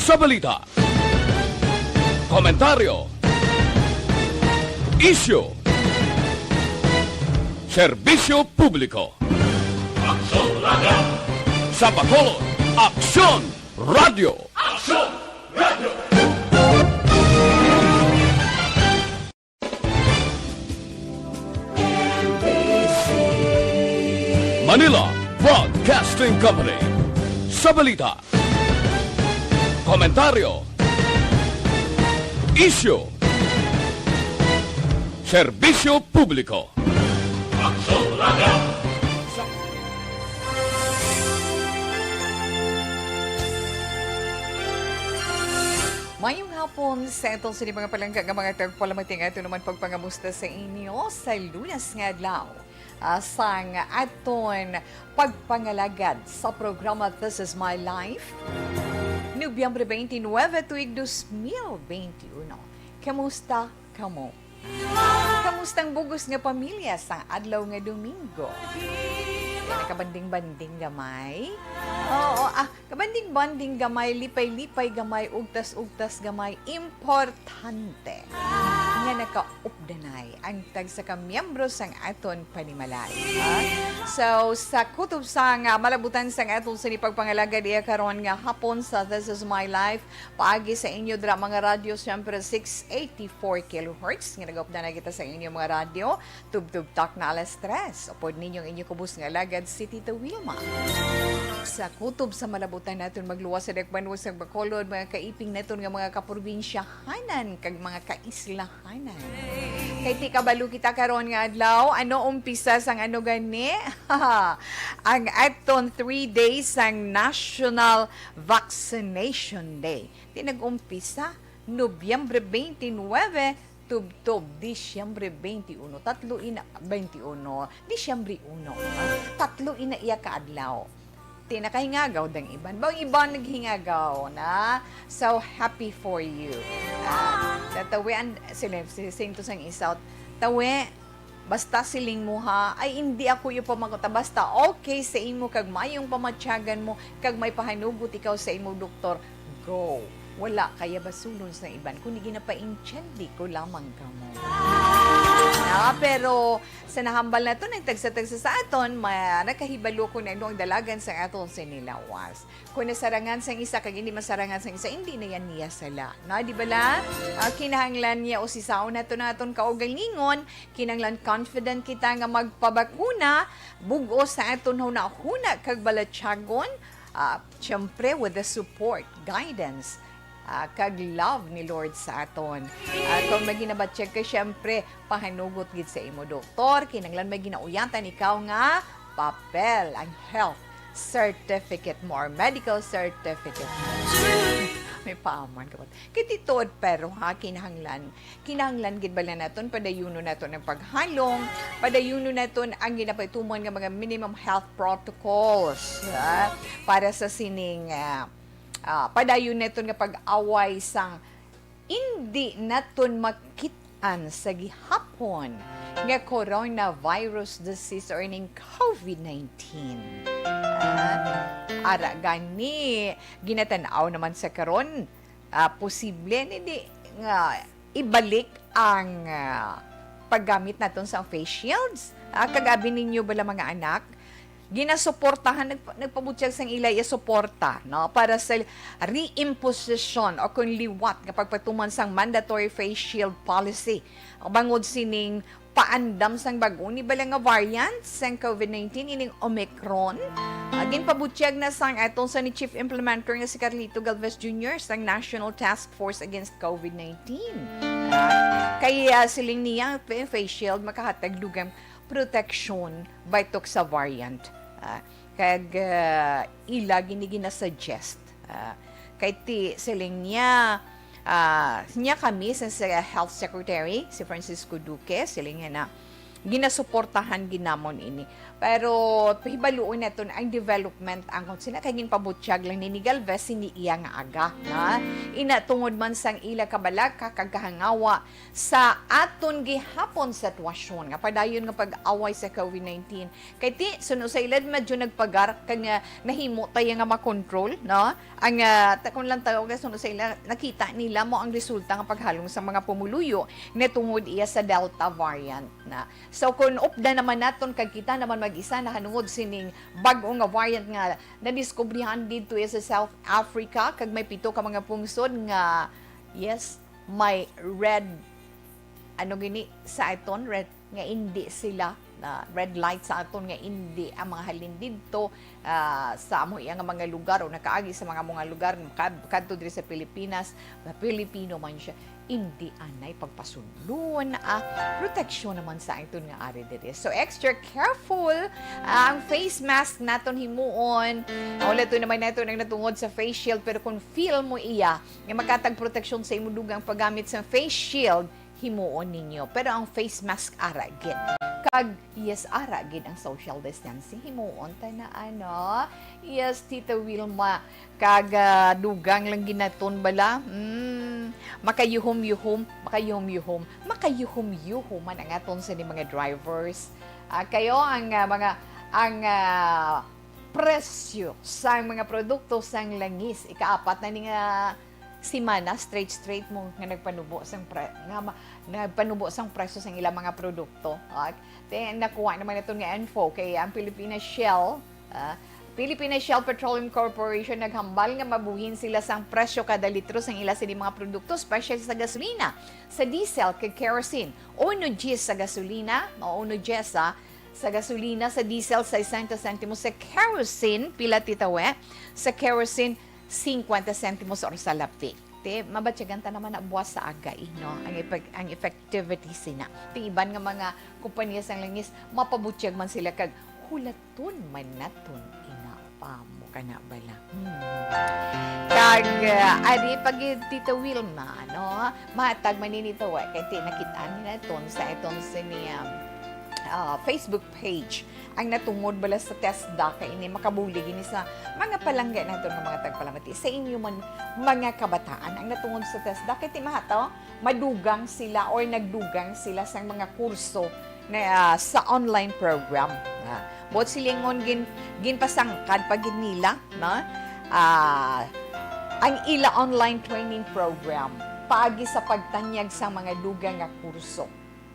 sa balita, komentaryo, isyu, serbisyo publiko. Aksyon Radio! Sa Bacolod, Aksyon Radio! Aksyon Radio! Manila Broadcasting Company. Sa balita, komentaryo, isyu, serbisyo publiko. Aksyon Radio! Mayong hapon sa itong sini mga palangga nga mga tagpalamating ato naman pagpangamusta sa inyo sa lunas nga adlaw. Sang aton pagpangalagad sa programa This Is My Life. Nobyembre 29, tuig 2021. Kamusta kamo? Kamustang bugos nga pamilya sa adlaw nga Domingo? Kabanding-banding gamay? Oo, kabanding-banding gamay, lipay-lipay gamay, ugtas-ugtas gamay, importante nga naka-updanay ang tag sa kamiyembro sang aton panimalay. So, sa kutob sang malabutan sang aton sa nipagpangalagad iya karon nga hapon sa This Is My Life, paagi sa inyo dra mga radyo, siyempre 684 kHz, nga nag-updanay kita sa inyo mga radyo, tub-tub tak na alas 3, upod ninyong inyo kubus nga lagad si Tita Wilma. Sa kutob sa malabutan natin magluwas sa Dekbanwa sa Bacolod, mga kaiping naton nga mga kaprobinsyahanan kag mga kaislahanan. Kay ti kabalo kita karon nga adlaw, ano umpisa sang ano gani? Ang aton 3 days sang National Vaccination Day. Ti nag-umpisa Nobyembre 29 tub-tub, Disyembre 21, Disyembre 1, tatlo ina iya kaadlaw. Tinakahingagaw dang iban. Bang iban naghingagaw na. So, happy for you. Tatawian, sing to sang isaut, tawi, basta siling mo ha, ay hindi ako yung pamaguta, basta okay sa imo, kag mayong pamatsyagan mo, kag may pahanugot ikaw sa imo doktor, go. Wala kaya basulon sa iban. Kung hindi ginapaintyandi ko lamang ka mo. Pero sa nahambal na ito, nagtagsa-tagsa sa aton, nakahibalo ko na ang dalagan sa aton sinilawas. Kung nasarangan sa isa, kag hindi masarangan sa isa, hindi na yan niya sala. No, di ba la? Kinahanglan niya o sisaon na ito na aton kaugalingon, kinahanglan confident kita nga magpabakuna, bugo sa aton huna kag balatyagon, siyempre with the support, guidance, kag love ni Lord sa aton. Kung may ginabatsyag ka, syempre, pahanugot gid sa imo doktor, kinanglan may ginauyatan ikaw nga papel, ang health certificate mo or medical certificate mo. May paaman ka ba? Kititod pero kinahanglan gid bala naton padayuno naton ang paghalong, padayuno naton ang ginapaituman nga mga minimum health protocols para sa sining padayon naton nga pag-away sang hindi naton makitaan sa gihapon nga coronavirus disease or ning COVID-19. Ara gani ginatanaw naman sa karon, posible hindi nga ibalik ang paggamit naton sa face shields. Kagabi ninyo bala mga anak, ginasuportahan, nagpabutyag sang ilay suporta, no, para sa reimposition o kung liwat nga pagpatuman sang mandatory face shield policy. Bangod sining paandam sang bago ni bala nga variant sang COVID-19 ining Omicron. Ginpabutyag na sang atong sa ni Chief Implementer nga si Carlito Galvez Jr. sang National Task Force Against COVID-19. Kaya siling niya face shield makahatag dugang protection baitok sa variant. Kag ila gina-suggest. Kay ti siling niya kami sa Health Secretary, si Francisco Duque, siling niya na ginasuportahan ginamon ini. Pero hibaluon naton ang development ang sila kay ginpabutyag lang ni Galvez ni iya nga aga na ina tungod man sang ila kabalag kakahangawa sa aton gihapon sitwasyon nga padayon nga pag-away sa COVID-19 kay ti suno sa ilad medyo nagpagar kag nahimo tayo nga makontrol no ang kung lang tayo suno sa ila nakita nila mo ang resulta nga paghalong sa mga pumuluyo na tungod iya sa Delta variant na so kung upda naman naton kag kita naman mag-isa na hanungod sining bag-o nga variant nga nadiskubrihan dito sa South Africa kag may pito ka mga pungsod nga yes may red ano gini sa aton red nga hindi sila na red light sa aton nga hindi ang mga halin dito sa amo iya nga mga lugar o nakaagi sa mga lugar kadto diri sa Pilipinas na Pilipino man siya hindi anay pagpasulon proteksyon naman sa aton nga ari diri so extra careful ang face mask naton himuon wala to naman nato nang natungod sa face shield pero kung feel mo iya nga makatag proteksyon sa imong dugang paggamit sa face shield himuon ninyo pero ang face mask ara gid kag yes ara gid ang social distancing himuon ta na ano yes Tita Wilma kag dugang lang ginaton bala makayuhom-yuhom man ang aton sa ni mga drivers kayo ang presyo sa mga produkto sang langis ikaapat na ni nga simana straight mo nga nagpanubo sang presyo sang ilang mga produkto. Then nakuha naman ito nga info kay ang Philippine Shell Petroleum Corporation naghambal nga mabuhin sila sang presyo kada litro sang ila sa mga produkto, especially sa gasolina, sa diesel, kay kerosene. 1 Gs sa gasolina, 1 Gs sa gasolina, sa diesel, 60 centimos, sa kerosene, pila titawe, sa kerosene, 50 centimos or sa lapik. Mabatyagan ta naman na buwas sa agay, no? Ang effectivity sina. Iban nga mga kumpanya sang langis, mapabutyag man sila kag hulaton man naton inapamo ka na bala. Kag ari pag Tita Wilma, no? Matag maninito kay tinakitaan nila ton sa iton sa Facebook page ang natungod bala sa TESDA kay ini makabulig ini sa mga palangga nato nga mga tagpalamati sa inyo man mga kabataan ang natungod sa TESDA kay timahato madugang sila or nagdugang sila sa mga kurso na sa online program bot silingon ginpasangkad pagid nila na ang ila online training program paagi sa pagtanyag sa mga dugang nga kurso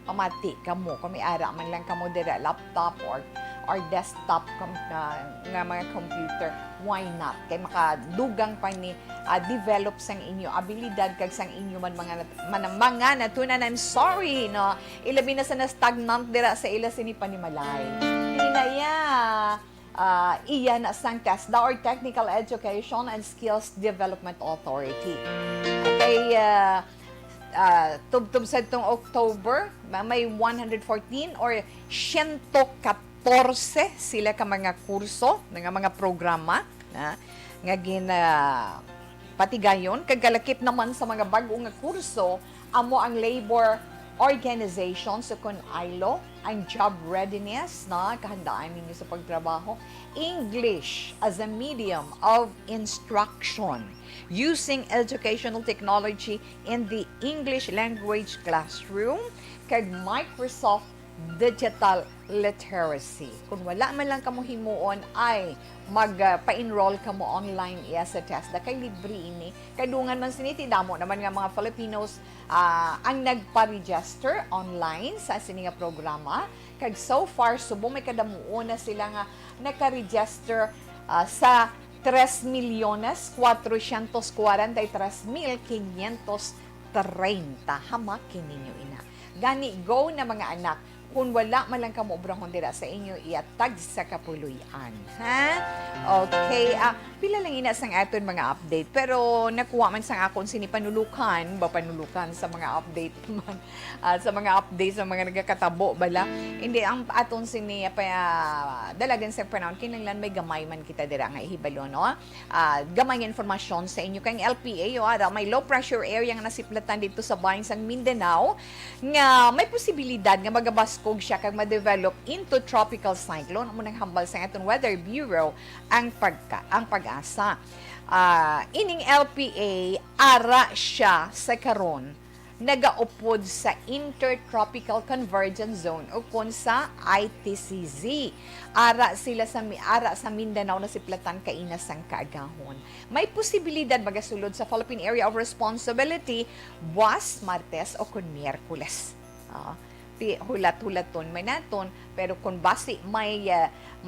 pamati kamo kung may ara man lang kamo dira laptop or desktop nga mga computer why not kay makadugang pa ni develop sang inyo abilidad kag sang inyo man mga natunan I'm sorry no ilabi na sa stagnant dira sa ila sini panimalay hinaya iya na sang TESDA or Technical Education and Skills Development Authority kay tubtub sa itong October, may 114 or 114 sila ka mga kurso, nga mga programa nga patigayon. Kagalakip naman sa mga bagong nga kurso, amo ang labor organization sa kun ILO, ang job readiness, kahandaan ninyo sa pagtrabaho, English as a medium of instruction, using educational technology in the English language classroom, kag Microsoft Digital Literacy. Kung wala man lang kamo himuon ay magpa-enroll kamo online iya sa TESDA kay libre ini. Kadungan man siniti damo naman nga mga Filipinos ang nagpa-register online sa sini nga programa. Kag so far subo may kadamuon na sila nga naka-register sa 3,443,530 hamakin ninyo ina. Gani go na mga anak kung wala man lang kamo obrahon dira sa inyo iatag sa kapuluyan ha okay pila lang ina sang aton mga update pero nakuha man sang akon sini panulukan sa mga update man sa mga updates sa mga nagakatabo bala hindi ang aton sini dalagan sa panahon kinahanglan may gamay man kita dira nga ihibalo no gamay informasyon sa inyo kang LPA may low pressure area nga nasiplatan dito sa bahin sang Mindanao nga may posibilidad nga magabasko makog siya kag ma-develop into tropical cyclone. Amo nang hambal sa aton Weather Bureau ang pag-asa. Ining LPA ara siya sa karon nagaupod sa Intertropical Convergence Zone o kon sa ITCZ. Ara sa Mindanao na siplatan kainas ang kaagahon. May posibilidad magasulod sa Philippine Area of Responsibility buwas, Martes o kun Miyerkules. Hulat-hulaton may naton, pero kung basi may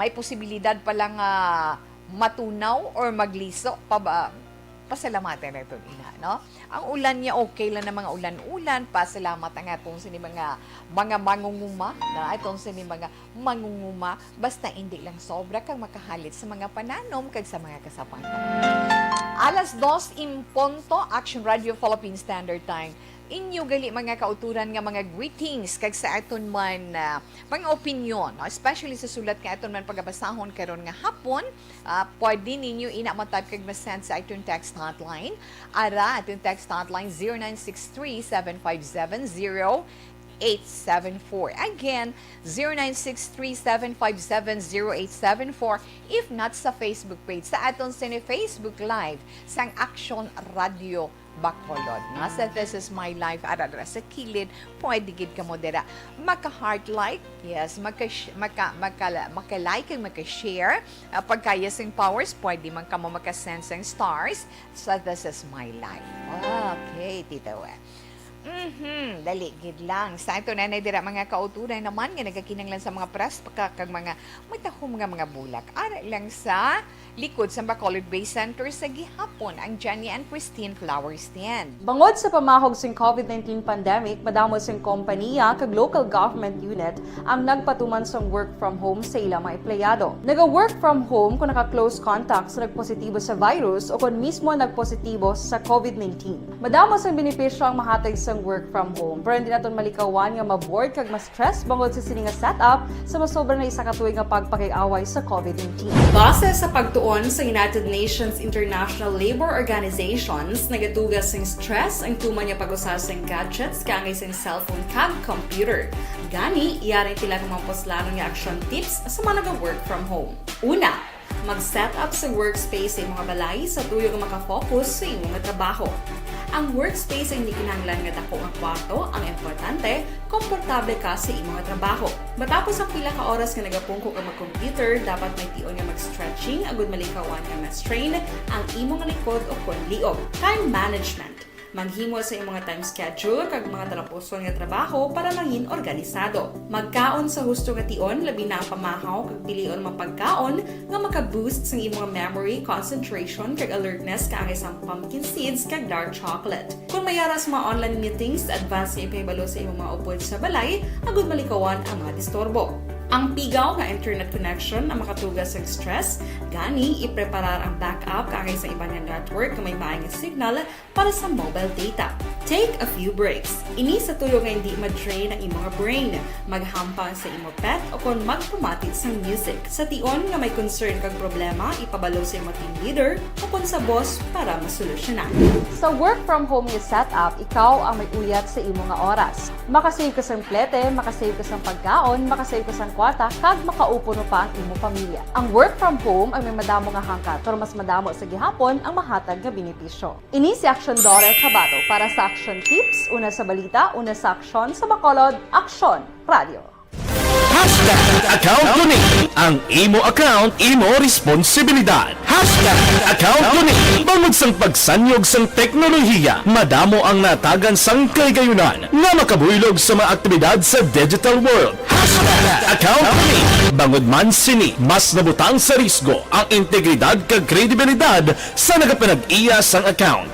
posibilidad palang matunaw or magliso pasalamatan na itong ina, no? Ang ulan niya, okay lang na mga ulan-ulan, pasalamat ang atong sini mga mangunguma, na itong sini mga mangunguma, basta hindi lang sobra kang makahalit sa mga pananom kag sa mga kasapatan. Alas 2 in punto, Action Radio Philippine Standard Time. Inyo gali mga kauturan nga mga greetings kag sa aton man mga opinion, no? Especially sa sulat ka aton man pagabasahon karon nga hapon, pwede ninyo ina mo-type kag ma-send sa aton text hotline. Ara aton text hotline 0963-757-0874. Again, 0963-757-0874. If not sa Facebook page, sa aton sa Facebook Live sang Action Radio Bacolod. Nasa This Is My Life, arara sa kilid, pwede gid ka mo dira. Maka-heart like, yes, maka-like and maka-share. Pagkayasing powers, pwede man ka mo maka-send sang stars sa This Is My Life. Okay, Tita We. Dali, gid lang. Sa ito na dira mga kauturan naman nga nagakinanglan sa mga press kag mga matahom nga mga bulak. Ara lang sa likod sa Bacolod Bay Center sa gihapon ang Jenny and Christine Flower Stand. Bangod sa pamahog sing COVID-19 pandemic, madamo sing kompanya kag local government unit ang nagpatuman sang work from home sa ilang mga empleyado. Naga-work from home kung naka-close contact sa nagpositibo sa virus o kung mismo nagpositibo sa COVID-19. Madamo sang benepisyo ang mahatag sang work from home, pero hindi naton malikawan nga ma-bored kag ma-stress bangod sa sini nga setup sa masobra na isa ka tuig nga pagpakiaway sa COVID-19. Base sa pagtuon sa United Nations International Labor Organizations, nagatugas ng stress ang tuman niya pag-usas ng gadgets kangay sa cellphone kag computer. Gani, iyaring tila ng mga poslano nga action tips sa mga nag-work from home. Una, mag-set up sa workspace sa mga balay sa tuyo nga makafocus sa imong trabaho. Ang workspace ay hindi kinahanglan nga dako nga kwarto, ang importante, komportable ka sa imong trabaho. Matapos ang pila ka oras nga nagapungko ka mag-computer, dapat may tion nga mag-stretching agud malikawan nga ma-strain ang imong likod o kon liog. Time management. Maghimo sa imong mga time schedule kag mga talapuson nga trabaho para mangin organisado. Magkaon sa husto nga tion, labi na ang pamahaw kag pilion mapagkaon nga maka-boost sa imong memory, concentration kag alertness kaangay sa pumpkin seeds kag dark chocolate. Kung mayara sa mga online meetings, advance nga ipahibalo sa imong mga upod sa balay, agud malikawan ang mga disturbo. Ang pigaw nga internet connection ang makatugas sa stress, gani ipreparar ang backup kaangay sa ibang nga network nga may maayong signal para sa mobile data. Take a few breaks. Ini sa tuyo nga hindi ma-drain ang imong brain, maghampang sa imong pet o kung magpumatit sa music. Sa tion nga may concern kag problema, ipabalo sa imong team leader o kung sa boss para masolusyonan. Sa work from home nga setup, ikaw ang may uyat sa imong nga oras. Makasave ka sang plete, makasave ka sang pagkaon, makasave ka sang kwarta, kag makaupo no pa ang imong pamilya. Ang work from home ay may madamo nga hangkat, pero mas madamo sa gihapon ang mahatag nga benepisyo. Ini si Action Dorel Cabato para sa Action Tips, una sa balita, una sa aksyon sa Bacolod, Action Radio. Account Kuning. Ang imo account, imo responsibilidad. Account Kuning. Bangod sang pagsanyog sang teknolohiya, madamo ang natagan sang kaygayunan nga makabuylog sa mga aktibidad sa digital world. Account Kuning. Bangod man sini, mas nabutang sa risgo ang integridad kag kredibilidad sa nagapanag-iya sang account.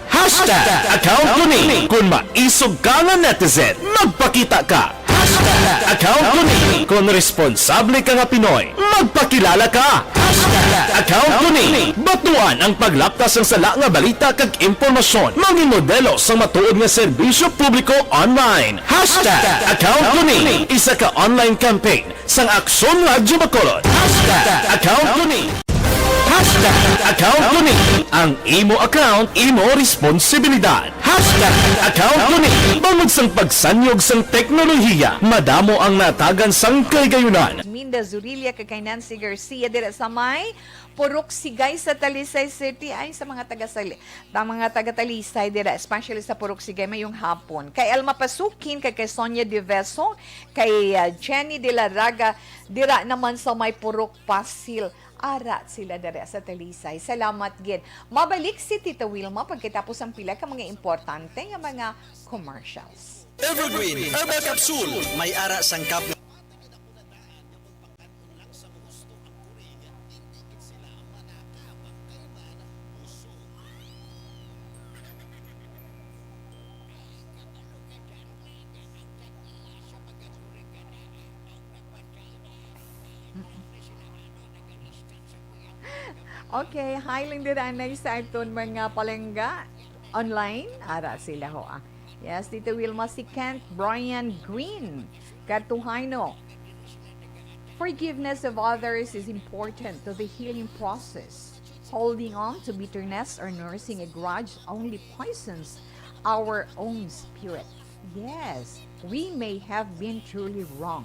Account Kuning. Kung maisog ka nga netizen, magpakita ka. Account Kuning. Kung responsable ka nga Pinoy, magpakilala ka. Account Kuning. Batuan ang paglaptas ng sala nga balita kag impormasyon. Maging modelo sa matuod nga serbisyo publiko online. Account Kuning. Isa ka online campaign sang Aksyon Radio Bacolod. Account Kuning. Account ko ni. Ang imo account, imo responsibilidad. Account ko ni. Bangod sang pagsanyog sang teknolohiya, madamo ang natagan sang kaygayunan. Minda Zurilia kay Nancy Garcia dira sa may Purok Sigay sa Talisay City ay sa mga taga-Talisay dira, especially sa Purok Sigay mayong hapon. Kay Alma Pasukin, kay Sonia Diveso, kay Jenny de la Raga dira naman sa may Purok Pasil. Ara sila dere sa Talisay. Salamat gid. Mabalik si Tita Wilma pagkatapos ang pila ka mga importante nga mga commercials. Evergreen Herbal Capsule may ara sangkap. Okay, hi lang din anay sa aton mga palengga online. Ara sila ho ah. Yes, Tita Wilma, si Kent Brian Green. Katuhayno. Forgiveness of others is important to the healing process. Holding on to bitterness or nursing a grudge only poisons our own spirit. Yes, we may have been truly wrong.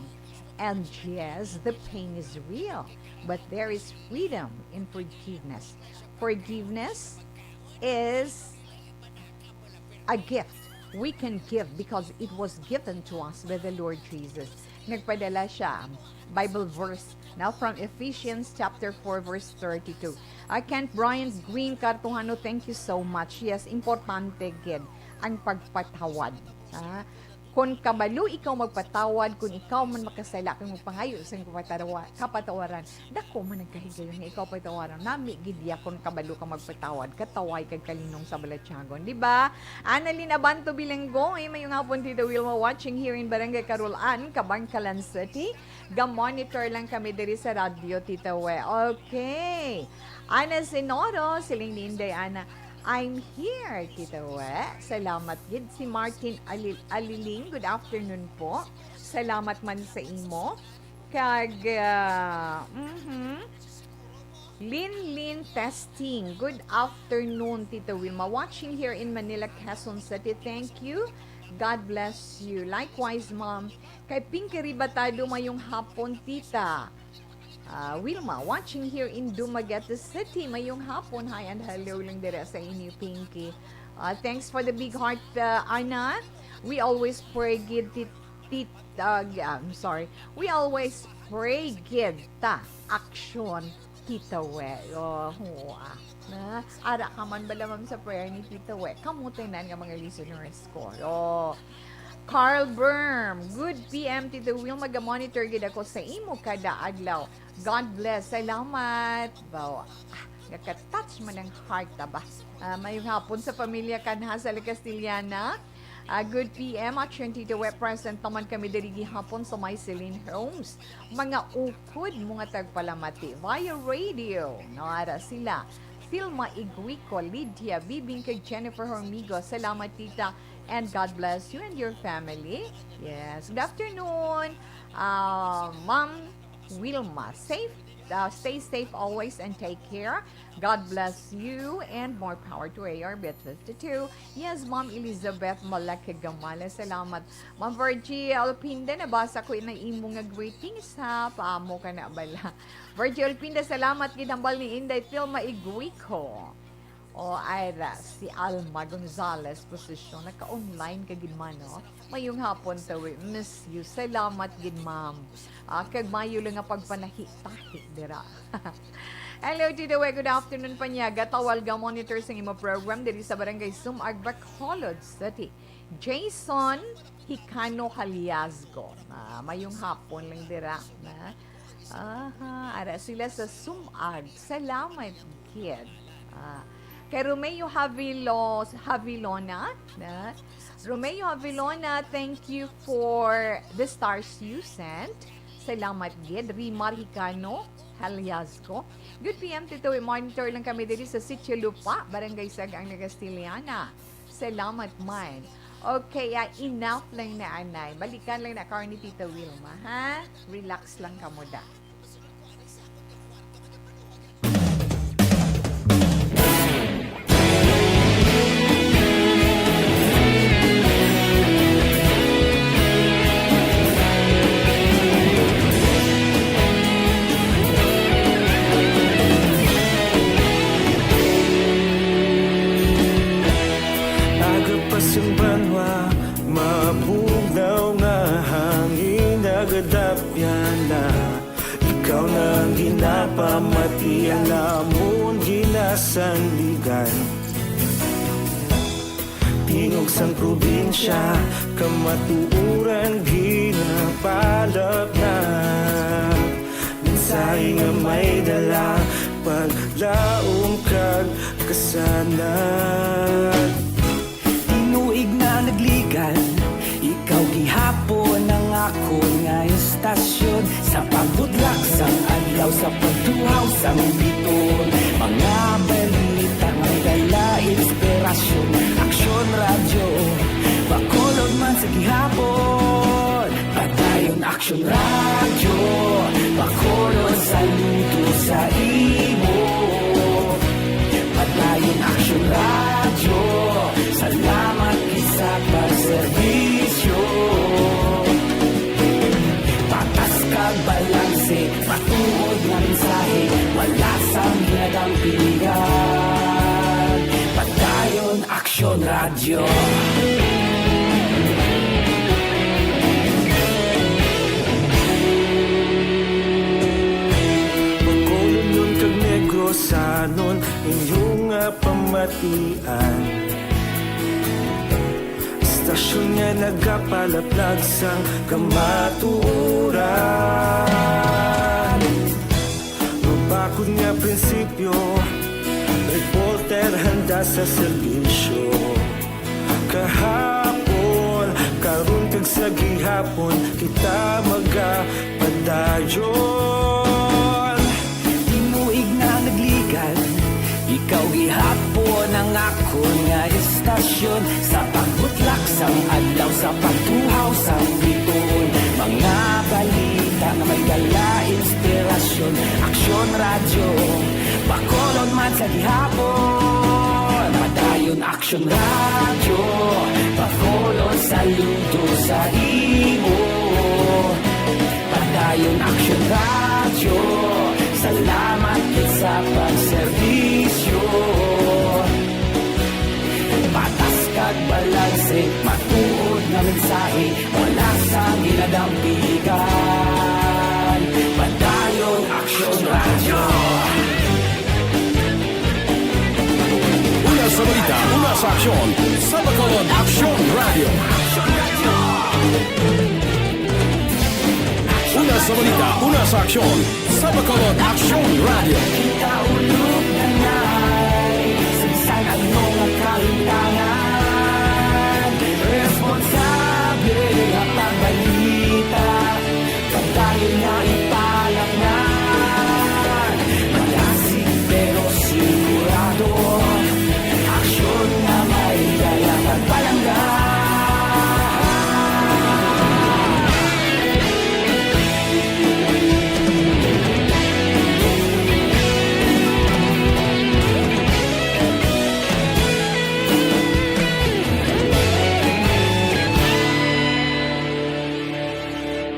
And yes, the pain is real, but there is freedom in forgiveness. Forgiveness is a gift we can give because it was given to us by the Lord Jesus. Nagpadala siya Bible verse now from Ephesians chapter 4 verse 32. Kent Brian Green Kartuhano, thank you so much. Yes, importante gid ang pagpatawad. Kung kabalo ikaw magpatawad, kung ikaw man makasala kang magpangayo sa kapatawaran, dako man nagkahigayon nga ikaw patawaran, nami gidya kung kabalo ka magpatawad, kataway kag kalinong sa balatyagon, di ba? Annalyn Abanto Bilenggo, mayong hapon Tita Wilma watching here in Barangay Carolan, Kabangkalan City. Ga-monitor lang kami diri sa radio, Tita We. Okay. Ana Senoro, siling Ninday, Ana. I'm here, Tita We. Salamat gid si Martin Aliling. Good afternoon po. Salamat man sa imo. Kag Lin Testing. Good afternoon, Tita Wilma. Watching here in Manila, Quezon City. Thank you. God bless you. Likewise, Ma'am. Kay Pinky Ribatado mayong hapon, Tita. Wilma, watching here in Dumaguete City. Mayong hapon. Hi and hello lang dire sa inyo, Pinky. Thanks for the big heart, Ana. We always pray gid We always pray gid ta action, Tita We. Ara ka man bala ma'am sa prayer ni Tita We. Kamutin na nga mga listeners ko. Carl Berm, good PM, Tita Wilma, mag-monitor gid ako sa imo kada adlaw. God bless. Salamat. Nakatouch man ang heart ba? Mayong hapon sa pamilya Kanha sa Castillana. Good PM, action Tita We, present naman kami diri gihapon sa may Celine Homes. Mga ukod, mga tagpalamati via radio. Naara sila. Filma Iguico, Lydia, Bibing kay Jennifer Hormigo. Salamat, Tita. And God bless you and your family. Yes. Good afternoon, Ma'am Wilma. Stay safe always and take care. God bless you and more power to ARBit 52. Yes, Ma'am Elizabeth Malakagamala. Salamat. Ma'am Virgie Alpinda, nabasa ko na imo nga greetings ha. Paamo ka na bala. Virgie Alpinda, salamat ginambal ni Inday Filma Iguico. Ira, si Alma Gonzalez posisyon, naka-online ka gid man, no? Mayong hapon tawi, miss you. Salamat gid, ma'am. Kag mayo lang nga pagpanahi-tahi dira. Hello, Tita We. Good afternoon pa niya. Gatawal ga monitor sa imo program diri sa Barangay Sumag, Bacolod City. Jason Hicano Caliasgo. Mayong hapon lang dira. Ara sila sa Sumag. Salamat, kid. Kay Romeo Havilona, Romeo Havilona, thank you for the stars you sent. Salamat gid. Rimar Hicano, Haliasco. Good PM, Tito. Monitor lang kami dito sa Sitio Lupa, Barangay Sagang na Castillana. Salamat man. Okay, enough lang na anay. Balikan lang na car ni Tita Wilma, ha? Relax lang ka mo da. isang banwa, mabugnaw nga hangin nagadapyan na. Ikaw nang ginapamati, ang lamon ginasandigan. Tingog sang probinsya, kamatuuran ginapalap na. Mensahe nga may dala, paglaom kag kasanad. Tinuig na nagligan, ikaw gihapon ang ako nga istasyon. Sa pagbudlak sang adlaw, sa pagtuhaw sang biton. Mga balita may dala inspirasyon. Aksyon radyo, bakolod man sa gihapon. Padayon aksyon radyo, bakolod saludo sa imo. Padayon aksyon radyo, salamat sa pagserbisyo. Patas kag balanse, patuod na mensahe, wala sang ginadampingan. Padayon aksyon radyo. Bakolod nun kag Negrosanon, inyong nga pamatian. Istasyon nga nagapalaplag sang kamatuuran. Mabakod nga prinsipyo, reporter handa sa serbisyo. Kahapon, karon kag sa gihapon, kita magapadayon. Tinuig na nagligan, ikaw gihapon ang ako nga istasyon. Sa pagbutlak sang adlaw, sa pagtuhaw sang biton. Mga balita na may dala inspirasyon. Aksyon radyo, bakolod man sa gihapon. Padayon aksyon radyo, bakolod saludo sa imo. Padayon aksyon radyo, salamat sa pagserbisyo. Patas kag balanse, matuod na mensahe, wala sang ginadampigan. Padayon aksyon radyo. Una sa balita, una sa aksyon, sa Bacolod Aksyon Radio. Una sa balita, una sa aksyon, sa Bacolod Aksyon Radio. Kita ulog na na'y sigsag ang mga kalintangan. Responsable ang pagbalita, pagdayon na ipalak na. Malasig pero sigurado, aksyon na may dalang pagpalanggan.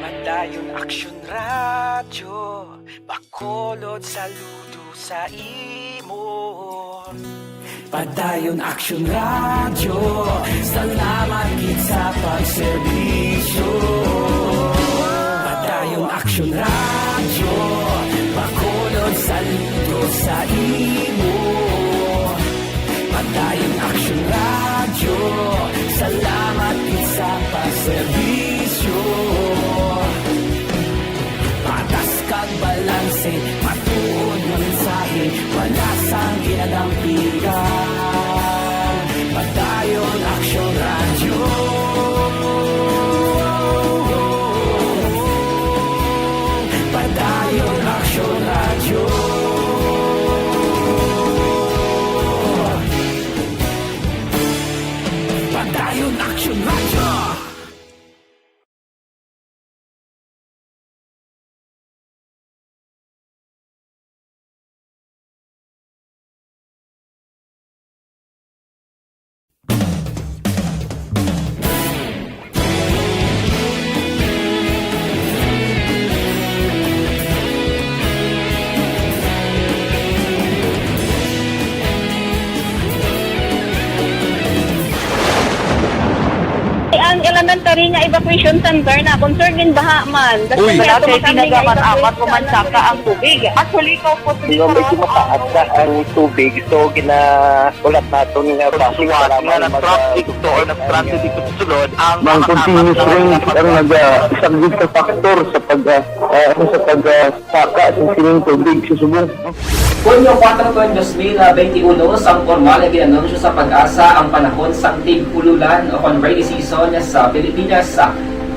Padayon aksyon radyo, bakolod saludo sa imo. Padayon aksyon radyo, salamat gid sa pagserbisyo. Padayon aksyon radyo, bakolod saludo sa imo. Padayon aksyon radyo, salamat gid sa pagserbisyo. Patas kag balanse, matuod na mensahe, wala sang ginadampigan. Padayon aksyon radyo. Padayon aksyon radyo. Padayon aksyon radyo. ang elementary nga evacuation center na concern din baha man. Uy. kaya Dati tumakang pinagamat-amat evacuation kumansaka ang tubig. Actually, ikaw po Medyo mataas na ang tubig. So, ulat natin nga basiwala nga ng traffic to or ng traffic dito sa sulod. Ang continuous rain ang nag-subject sa factor sa pagsaka sa sining tubig sa subong. Hunyo 4, 2021, sang formal na ginanunsyo sa pag-asa ang panahon sa tig-ululan o rainy season sa Pilipinas.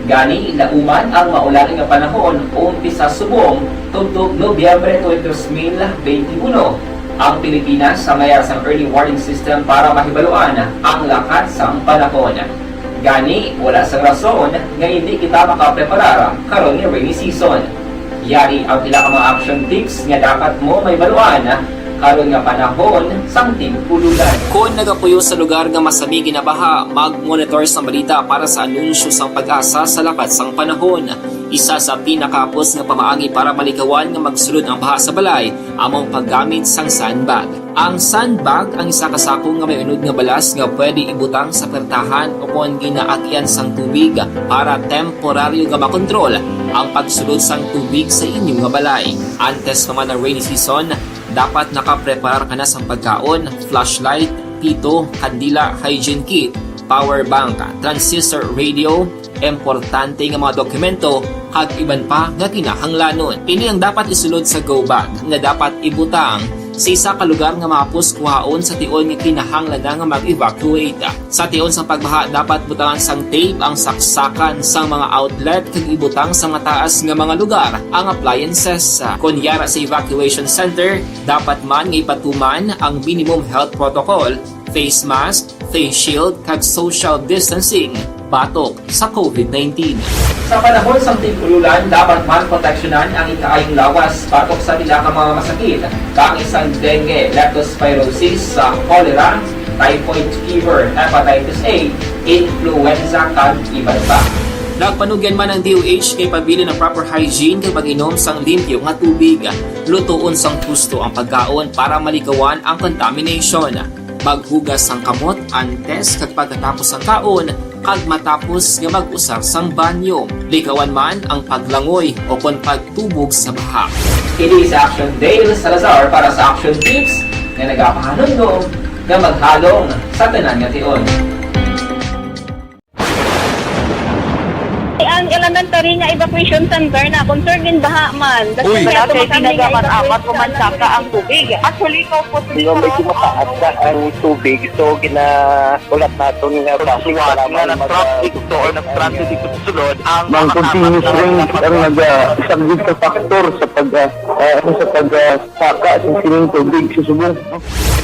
Gani, lauman ang maulaling nga panahon umpisa subong tugtog Nobyembre 2021. Ang Pilipinas sa mayar sang early warning system para mahibaluan ang lakat sang panahon. Gani, wala sang rason nga hindi kita makapreparar karon nga rainy season. Yari ang pila ka mga action tips nga dapat mo may baluan karon nga panahon sang tig-ululan. Kung nagapuyo sa lugar nga masami ginabaha, mag-monitor sa balita para sa anunsyo sang pag-asa sa lakat sang panahon. Isa sa pinakapos nga pamaagi para malikawan nga magsulod ang baha sa balay among paggamit sang sandbag. Ang sandbag ang isa ka sako nga may unod nga balas nga pwede ibutang sa pertahan o kung ginaagyan sang tubig para temporaryo nga makontrol ang pagsulod sang tubig sa inyong nga balay. Antes naman ng rainy season, dapat nakaprepare ka na sa pagkaon, flashlight, pito, kandila, hygiene kit, power bank, transistor radio, importante nga mga dokumento, kag iban pa nga kinahanglanon. Ini ang dapat isulod sa go bag nga dapat ibutang sa isa ka lugar nga mapos kuhaon sa tion nga kinahanglan nga mag-evacuate. Sa tion sa pagbaha dapat butangan sang tape ang saksakan sa mga outlet kag ibutang sa mataas nga mga lugar ang appliances. Kunyara sa evacuation center, dapat man nga ipatuman ang minimum health protocol, face mask, face shield kag social distancing batok sa COVID-19. Sa panahon sa tig-ululan, dapat man proteksyonan ang ikaayong lawas batok sa pila ka mga masakit, kang isang dengue, leptospirosis, cholera, typhoid fever, hepatitis A, influenza, kag iban pa. Nagpanugyan man ang DOH kay pabili ng proper hygiene kay pag-inom sang limpyo nga tubig. Lutuon sang husto ang pagkaon para malikawan ang contamination. Maghugas sang kamot antes kag pagkatapos ang kaon kag matapos nga mag-usar sang banyo. Likawan man ang paglangoy o kon pagtubog sa baha. Kini sa Action Dale Salazar para sa Action Tips nga nagapahanundong nga maghalong sa tanan nga tion. Ang elementary nga evacuation center na concern din baha man. Uy. kaya Dati tumakang pinagamat-amat kumansaka ang tubig. Actually, ikaw po Medyo mataas na ang tubig. So, ulat natin nga basiwala nga ng traffic to or ng traffic dito sa sulod. Ang continuous rain ang nag-subject sa factor sa pagsaka sa sining tubig sa subong.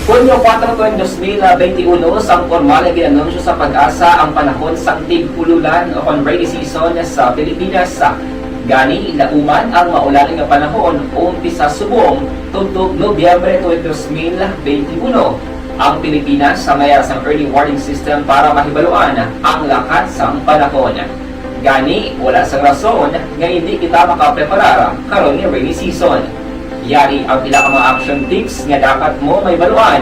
Hunyo 4, 2021, sang formal na ginanunsyo sa pag-asa ang panahon sa tig-ululan o rainy season sa Pilipinas. Gani, lauman ang maulaling nga panahon umpisa subong tugtog Nobyembre 2021. Ang Pilipinas sa mayar sang early warning system para mahibaluan ang lakat sang panahon. Gani, wala sang rason nga hindi kita makapreparar karon nga rainy season. Yari ang pila ka mga action tips nga dapat mo may baluan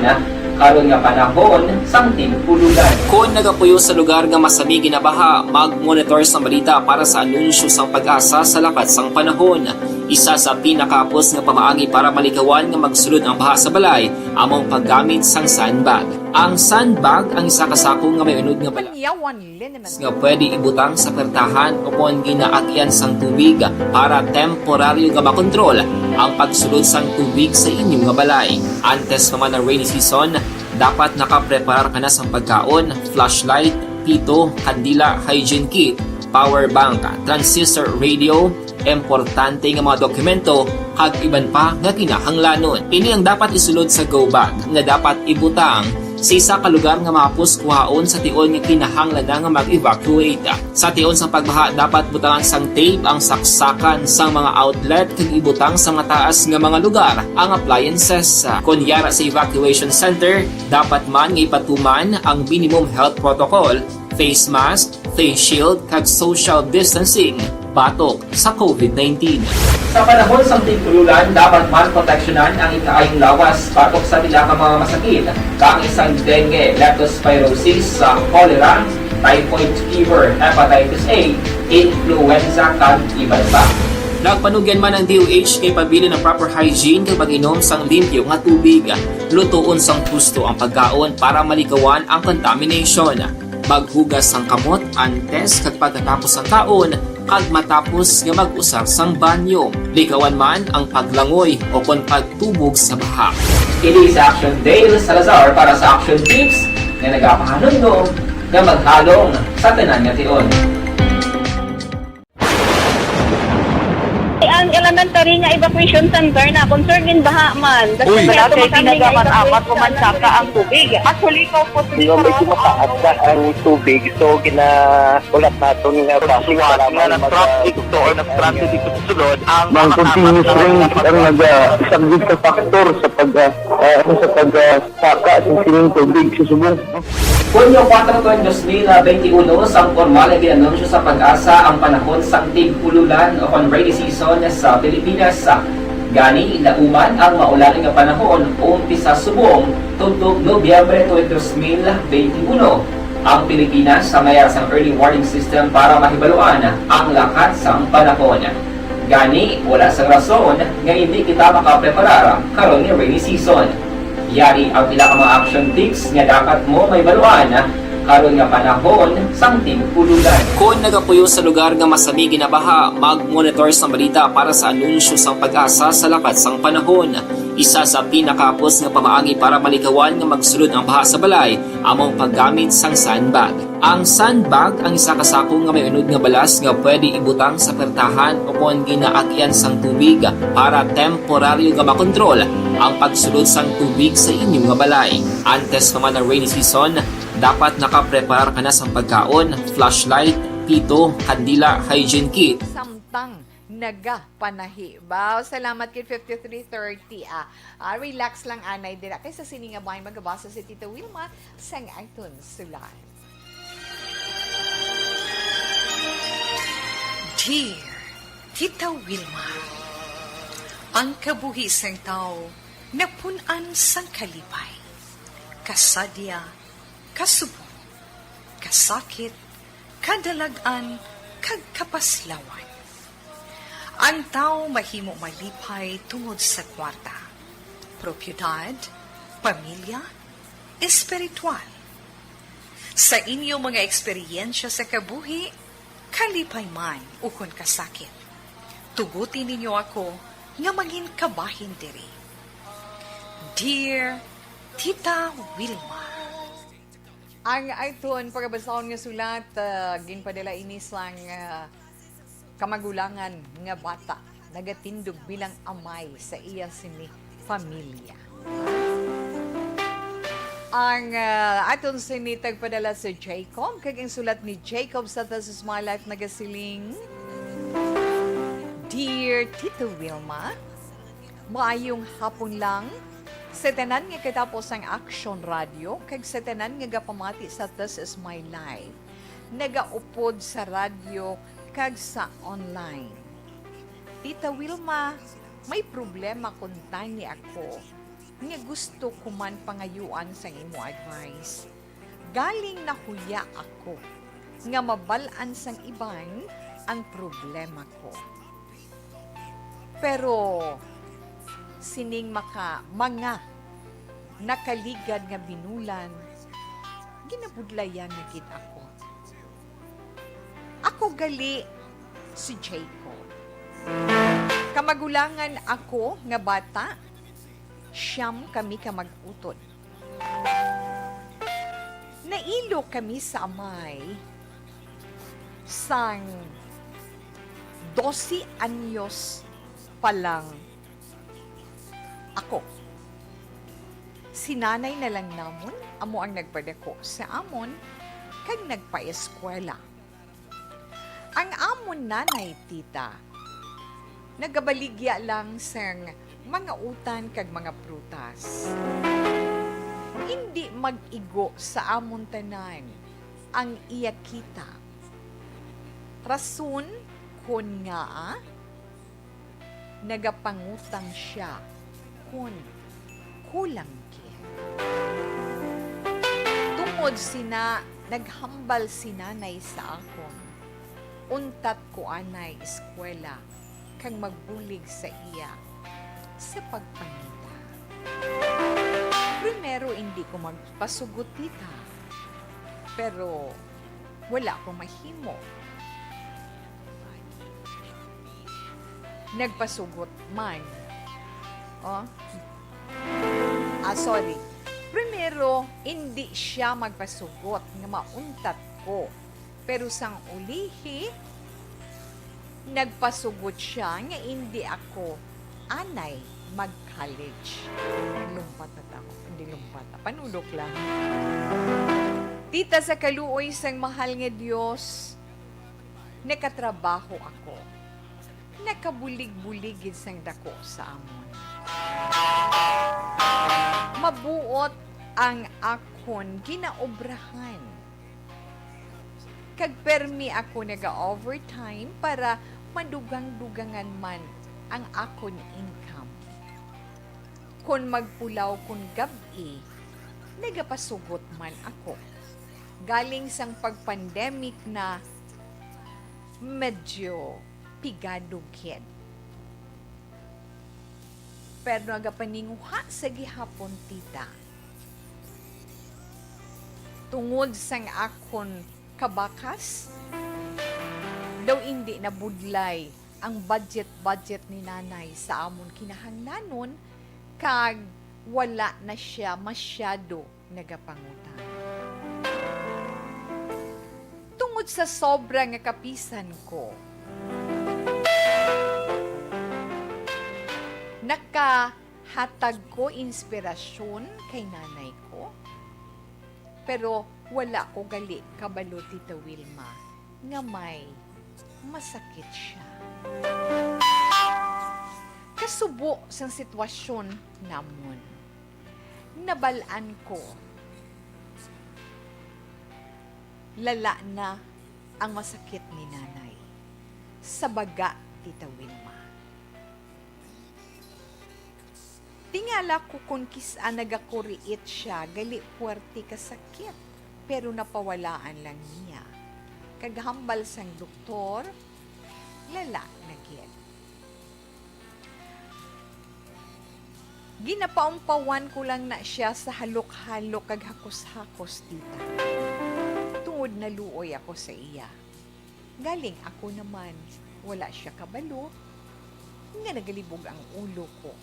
karon nga panahon sang tig-ululan. Kung nagapuyo sa lugar nga masami ginabaha, mag-monitor sa balita para sa anunsyo sang pag-asa sa lakat sang panahon. Isa sa pinakapos nga pamaagi para malikawan nga magsulod ang baha sa balay among paggamit sang sandbag. Ang sandbag ang isa ka sako nga may unod nga balas Panyawan naman. nga pwede ibutang sa pertahan o kung ginaagyan sang tubig para temporaryo nga makontrol ang pagsulod sang tubig sa inyong nga balay. Antes naman ng rainy season, dapat nakaprepare ka na sa pagkaon, flashlight, pito, kandila, hygiene kit, power bank, transistor radio, importante nga mga dokumento, kag iban pa nga kinahanglanon. Ini ang dapat isulod sa go bag nga dapat ibutang sa isa ka lugar nga mapos kuhaon sa tion nga kinahanglan nga mag-evacuate. Sa tion sa pagbaha dapat butangan sang tape ang saksakan sa mga outlet kag ibutang sa mataas nga mga lugar ang appliances. Kunyara sa evacuation center, dapat man nga ipatuman ang minimum health protocol, face mask, face shield kag social distancing batok sa COVID-19. Sa panahon sa tigululan, dapat man proteksyonan ang ikaayong lawas patok sa nila ka mga masakit, kang isang dengue, leptospirosis, cholera, typhoid fever, hepatitis A, influenza, kag iban pa. Nagpanugyan man ang DOH kay pabili ng proper hygiene kay pag-inom sang limpyo nga tubig, lutuon sang gusto ang pagkaon para malikawan ang contamination. Maghugas sang kamot antes kag pagkatapos ang kaon, kag matapos nga mag-usar sang banyo. Likawan man ang paglangoy o kon pagtubog sa baha. Kini sa Action Dale Salazar para sa Action Tips na nagapahanundong na maghalong sa tanan nga tion. Ang elementary nga evacuation center na concern din baha man. Uy. Wala kay pinagaman apat kumansaka ang tubig. Actually, ikaw po Yung medyo mataas na ang tubig, so ulat natin nga pasiwala nga ng traffic to or ng-stranded dito sa sulod. Ang continuous rain ang nag-subject sa factor sa pagsaka sa sining tubig sa subong. Hunyo 4 tuwan 2021, sang formal ay ginanunsyo sa pag-asa ang panahon sa tig-ululan o rainy season sa Pilipinas. Gani, lauman ang maulaling nga panahon umpisa subong tugtog Nobyembre 2021. Ang Pilipinas sa mayar sang early warning system para mahibaluan ang lakat sang panahon. Gani, wala sang rason nga hindi kita makapreparar karon nga rainy season. Yari ang pila ka mga action tips nga dapat mo may baluan karon nga panahon sang tig-ululan. Kung nagapuyo sa lugar nga masami ginabaha, mag-monitor sa balita para sa anunsyo sang pag-asa sa lakat sang panahon. Isa sa pinakapos nga pamaagi para malikawan nga magsulod ang baha sa balay, among paggamit sang sandbag. Ang sandbag ang isa ka sako nga may unod nga balas nga pwede ibutang sa pertahan o kung ginaagyan sang tubig para temporaryo nga makontrol ang pagsulod sang tubig sa inyong nga balay. Antes naman ng rainy season, dapat nakaprepare ka na sa pagkaon, flashlight, pito, kandila, hygiene kit. Samtang naga panahi. Bao, salamat kit 5330. Relax lang anay dira. Kaysa sininga bahay magabasa si Tita Wilma sang Anton Sulan. Dear Tita Wilma, ang kabuhisang tao napunan sang kalipay, kasadya, kasubong, kasakit, kadalagan, kag kapaslawan. Ang tao mahimo malipay tungod sa kwarta, propiedad, pamilya, espiritual. Sa inyo mga eksperyensya sa kabuhi, kalipay man ukon kasakit. Tugutin ninyo ako nga mangin kabahin diri. Dear Tita Wilma, Ang iTunes pagkabasahon nga sulat, ginpadala inis lang kamagulangan nga bata nagatindog bilang amay sa iya sini pamilya. Ang aton sinitag padala sa Jacob, kag ang sulat ni Jacob sa This Is My Life nagasiling, Dear Tito Wilma, maayong hapon lang. Sa tanan nga katapos ang Action Radio, kag sa tanan nga gapamati sa This Is My Life, nagaupod sa radio kag sa online. Tita Wilma, may problema kung tani ako nga gusto ko man pangayuan sa imo advice. Galing na huya ako nga mabalaan sang iban ang problema ko. Pero sining mga nakaligad nga binulan, ginabudlayan na gid ako. Ako gali si Jacob. Kamagulangan ako nga bata, siyam kami ka mag-utod. Nailo kami sa amay sang 12 anyos pa lang ako. Sinanay na lang namon, amo ang nagpadako sa amon, kag nagpa-eskwela. Ang amon nanay, tita, nagabaligya lang sang mga utan kag mga prutas. Hindi mag-igo sa amon tanan ang iya kita. Rason kun nga nagapangutang siya kun kulang kit. Tungod sina, naghambal si nanay sa akon. Untat ko anay eskwela kang magbulig sa iya sa pagpangita. Primero, hindi ko magpasugot tita. Pero, wala ko mahimo. Nagpasugot man. Oh? Sorry. Primero, hindi siya magpasugot nga mauntat ko. Pero sang ulihi, nagpasugot siya nga hindi ako anay mag-college. Lumpat na ako. Hindi lumpat. Panulok lang. Tita, sa kaluoy sang mahal nga Diyos, nakatrabaho ako. Nakabulig-buligid sang dako sa amon. Mabuot ang akon ginaobrahan. Kagpermi ako naga-overtime para madugang-dugangan man ang akon income. Kung magpulaw kung gabi, nagapasugot man ako. Galing sang pagpandemic na medyo pigado kid. Pero nagapaninguha sa gihapon tita. Tungod sang akon kabakas, daw hindi na budlay ang budget ni nanay sa amon kinahanglanon kag wala na siya masyado nagapangutang. Tungod sa sobra nga kapisan ko, nakahatag ko inspirasyon kay nanay ko, pero wala ko gali kabalo Tita Wilma nga may masakit siya. Kasubo sa sitwasyon namon, nabalaan ko lala na ang masakit ni nanay sa baga Tita Wilma. Tingala ko kung kisa nagakuriit siya, gali puwerte kasakit, pero napawalaan lang niya. Kaghambal sang doktor, lala na gid. Ginapaumpawan ko lang na siya sa halok-halok kag hakos-hakos tita. Tungod na luoy ako sa iya. Galing ako naman, wala siya kabalo, nga nagalibog ang ulo ko.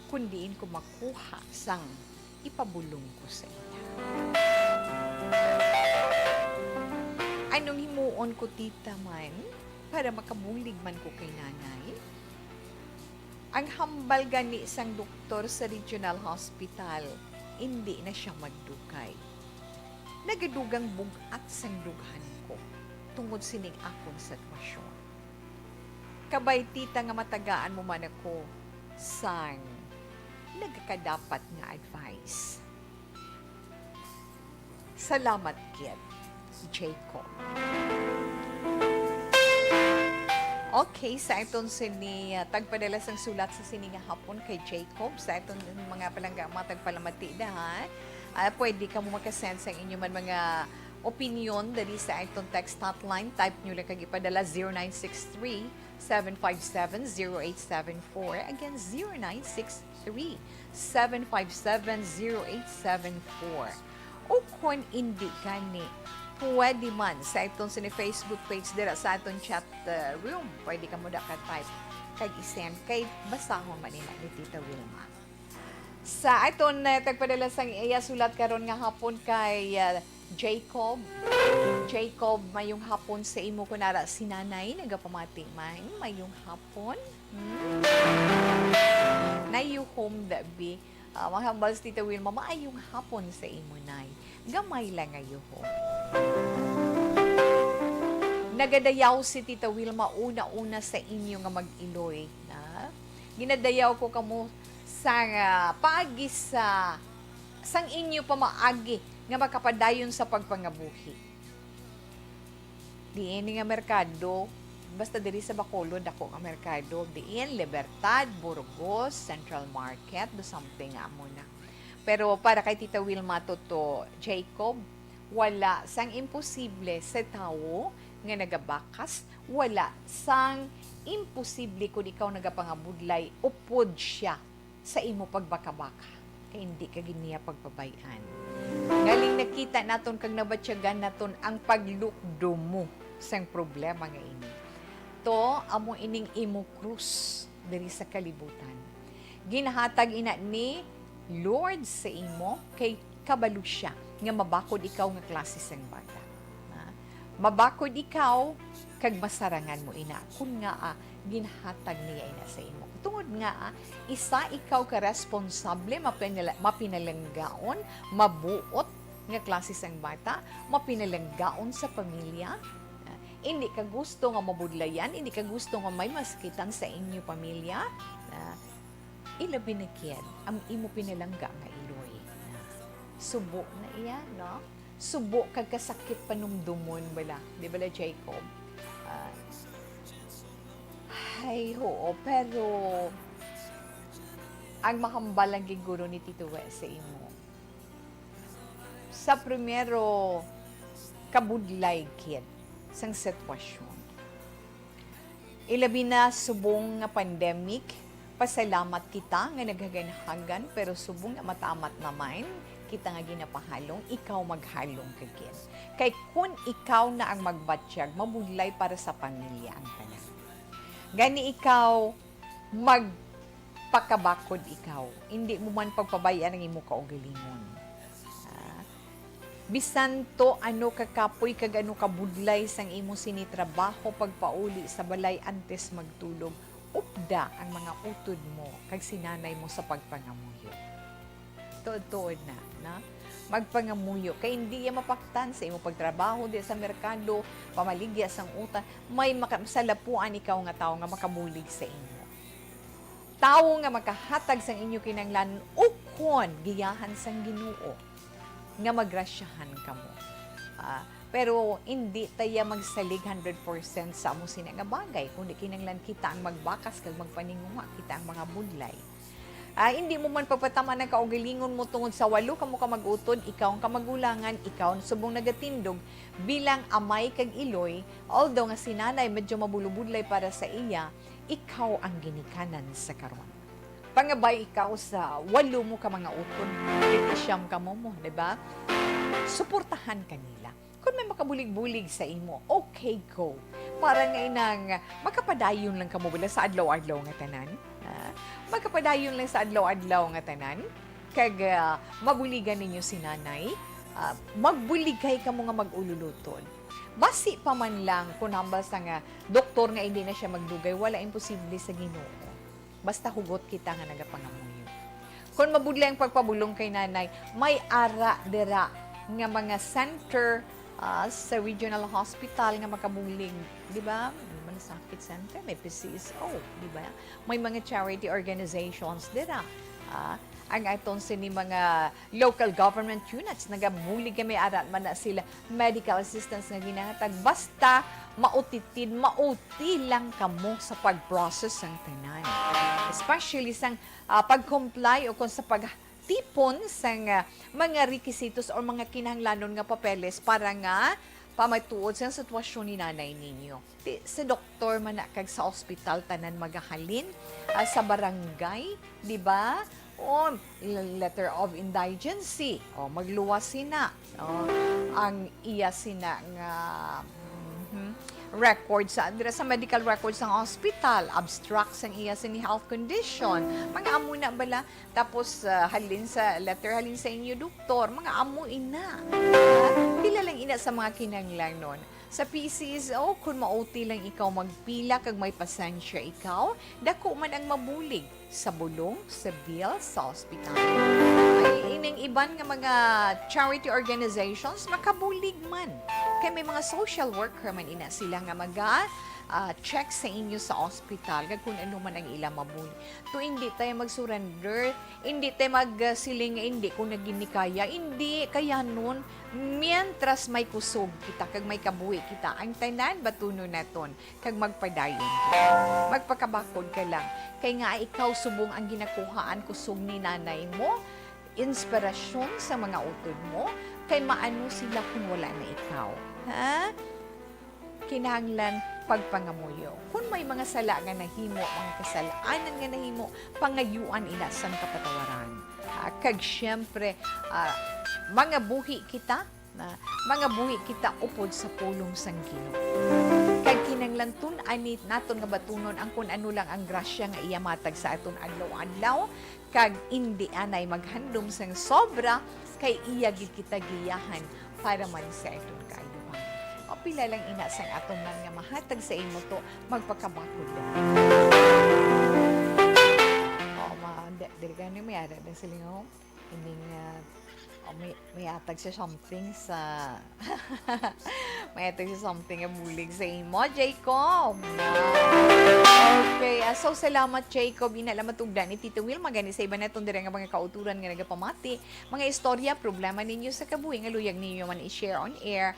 Kundiin ko makuha sang ipabulong ko sa iya. Anong himuon ko tita man para makabulig man ko kay nanay? Ang hambal gani sang doktor sa regional hospital, hindi na siya magdukay. Nagadugang bugat sang dughan ko tungod sining akong sitwasyon. Kabay tita nga matagaan mo man ako sang nagkakadapat nga advice. Salamat, kid. Jacob. Okay, sa itong tagpadala sang sulat sa sininga hapon kay Jacob, sa itong mga palangga, mga tagpalamati na ha, pwede ka mo makasend sa inyo man mga opinion dali sa itong text hotline. Type nyo lang kag ipadala 0963-757-0874. Again, 0963-757-0874. O kung hindi gani, pwede man sa itong Facebook page dira sa itong chat room. Pwede ka mo type kag isend kay basahon man nila ni Tita Wilma. Sa itong tagpadala sang iya sulat karon nga hapon kay Jacob. Jacob, mayong hapon sa imo kunara si nanay nagapamati man mayong hapon. Na you home that be. Mga hambal si Tita Wilma, maayong hapon sa imo nay. Gamay lang ngayon ho. Nagadayaw si Tita Wilma una-una sa inyo nga mag-iloy. Na? Ginadayaw ko kamo sa paagi sa sang inyo pa maagi nga makapadayon sa pagpangabuhi. Di ini nga merkado, basta diri sa Bacolod ako nga merkado, diin Libertad, Burgos, Central Market, do something nga mo na. Pero para kay Tita Wilma to Jacob, wala sang imposible sa tao nga nagabakas, wala sang imposible kung ikaw nagapangabudlay, upod siya sa imo pagbaka-baka. Kaya hindi ka giniya pagpabayan. Galing nakita naton kag nabatyagan naton ang paglukdo mo sang problema nga ini. To amo ining imo krus diri sa kalibutan. Ginahatag ina ni Lord sa imo kay kabalo siya nga mabakod ikaw nga klase sang bata. Mabakod ikaw kag masarangan mo ina kun nga ginahatag niya ina sa imo. Tungod nga isa ikaw ka responsable mapinalanggaon, mabuot nga klase sang bata, mapinalanggaon sa pamilya. Hindi ka gusto nga mabudlayan, hindi ka gusto nga may maskitan sa inyo pamilya. Ilabi na kyan ang imo pinalangga nga iloy. Subo na iya, no? Subo kag kasakit panumdumon bala. Di bala, Jacob? Ay, oo, pero ang makambalang giguro ni Tito Wes sa imo. Sa primero, kabudlay kid sang sitwasyon. Ilabi na subong nga pandemic, pasalamat kita nga naghaganahagan, pero subong nga matamat naman, kita nga ginapahalong, ikaw maghalong kagin. Kay kung ikaw na ang magbatsyag, mabudlay para sa pamilya ang tanan. Gani ikaw, magpakabakod ikaw. Hindi mo man pagpabayaan ang imo kaugalingon. Bisan to ano kakapoy kag ano kabudlay sang imo sinitrabaho pagpauli sa balay antes magtulog, upda ang mga utod mo kag sinanay mo sa pagpangamuyo. Tuod-tuod na. Magpangamuyo kay hindi ya mapaktan sa imo pagtrabaho di sa merkado, pamaligya sang utang, may makasalapuan ikaw nga tawo nga makabulig sa imo. Tawo nga makahatag sang inyo kinahanglan ukon giyahan sang Ginoo nga magrasyahan kamo. Pero hindi tayo magsalig 100% sa amo sina nga bagay, kundi kinahanglan kita ang magbakas kag magpaninguha kita ang mga budlay. Hindi mo man pagpataman ng kaugalingon mo tungod sa walo kamo ka mag-utod, ikaw ang kamagulangan, ikaw ang subong nagatindog bilang amay kag iloy, although nga sinanay medyo mabulubudlay para sa iya, ikaw ang ginikanan sa karon. Pangabay ikaw sa walo mo ka mga utod, itisyam ka mo, di ba? Suportahan kanila. Kung may makabulig-bulig sa imo, okay, go. Para nga inang makapadayon lang ka mo bala sa adlaw-adlaw nga tanan. Magkapadayon lang sa adlaw-adlaw nga tanan, kag mabuligan ninyo si nanay, magbuligay ka mo nga mag-ululutod. Basi pa man lang, kung hambas nga doktor nga hindi na siya magdugay, wala imposible sa Ginoo. Basta hugot kita nga nagapangamuyo. Kung mabudlay ang pagpabulong kay nanay, may ara dira nga mga center sa regional hospital nga makabuling, di ba? May malasakit center, may PCSO, di ba? May mga charity organizations dira. Ang aton sini mga local government units nagabulig kami arat man na sila medical assistance nga ginahatag, basta mautitid, mauti lang kamo sa pag-process ng tanan. Especially sa pag-comply o kung sa pag-tipon sa mga requisitos o mga kinahanglanon nga papeles para nga pamatuod sa sitwasyon ni nanay ninyo. Sa doktor man na kag sa ospital tanan magahalin, sa barangay, di ba? O letter of indigency, o magluwas sina, ang iya sina nga record sa medical records ng hospital, abstract sa iya sini health condition, mga amo na bala, tapos halin sa letter halin sa inyo doktor, mga amo ina. Pila lang ina sa mga kinanglang nun. Sa PCSO, kung mauti lang ikaw magpila kag may pasensya ikaw, dako man ang mabulig sa bulong, sa bill, sa ospital. Ay, ining iban nga mga charity organizations makabulig man. Kay may mga social worker man ina sila nga check sa inyo sa ospital kag kung ano man ang ilang mabuli. To hindi tayo mag-surrender, hindi tayo magsiling hindi kung naginikaya, hindi kaya nun mientras may kusog kita kag may kabuhi kita ang tanan batuno naton kag magpadayon ka. Magpakabakod ka lang kay nga ikaw subong ang ginakuhaan kusog ni nanay mo, inspirasyon sa mga utod mo, kay maano sila kung wala na ikaw. Ha? Kinahanglan pagpangamuyo. Kung may mga sala nga nahimo, mga kasalanan nga nahimo, pangayuan ina sa kapatawaran. Kag syempre, mga buhi kita, mga buhi kita upod sa pulong sang Ginoo. Kag kinahanglan tun-anit naton nga batunon ang kun ano lang ang grasya nga iya matag sa aton adlaw-adlaw, kag indi anay maghandom sang sobra kay iya gid kita giyahan para man sa aton kaayuhan. O pila lang ina sang aton man nga mahatag sa imo to magpakabakod lang. Dili ka ni may ada sa lingaw. Hindi nga may atag siya something sa may atag siya something nga bulig sa imo, Jacob. Okay, so salamat Jacob. Inalamat ugdan ni Tito Will magani sa iba natong dire nga mga kauturan nga nagapamati, mga istorya, problema ninyo sa kabuhi nga luyag ninyo man i-share on air.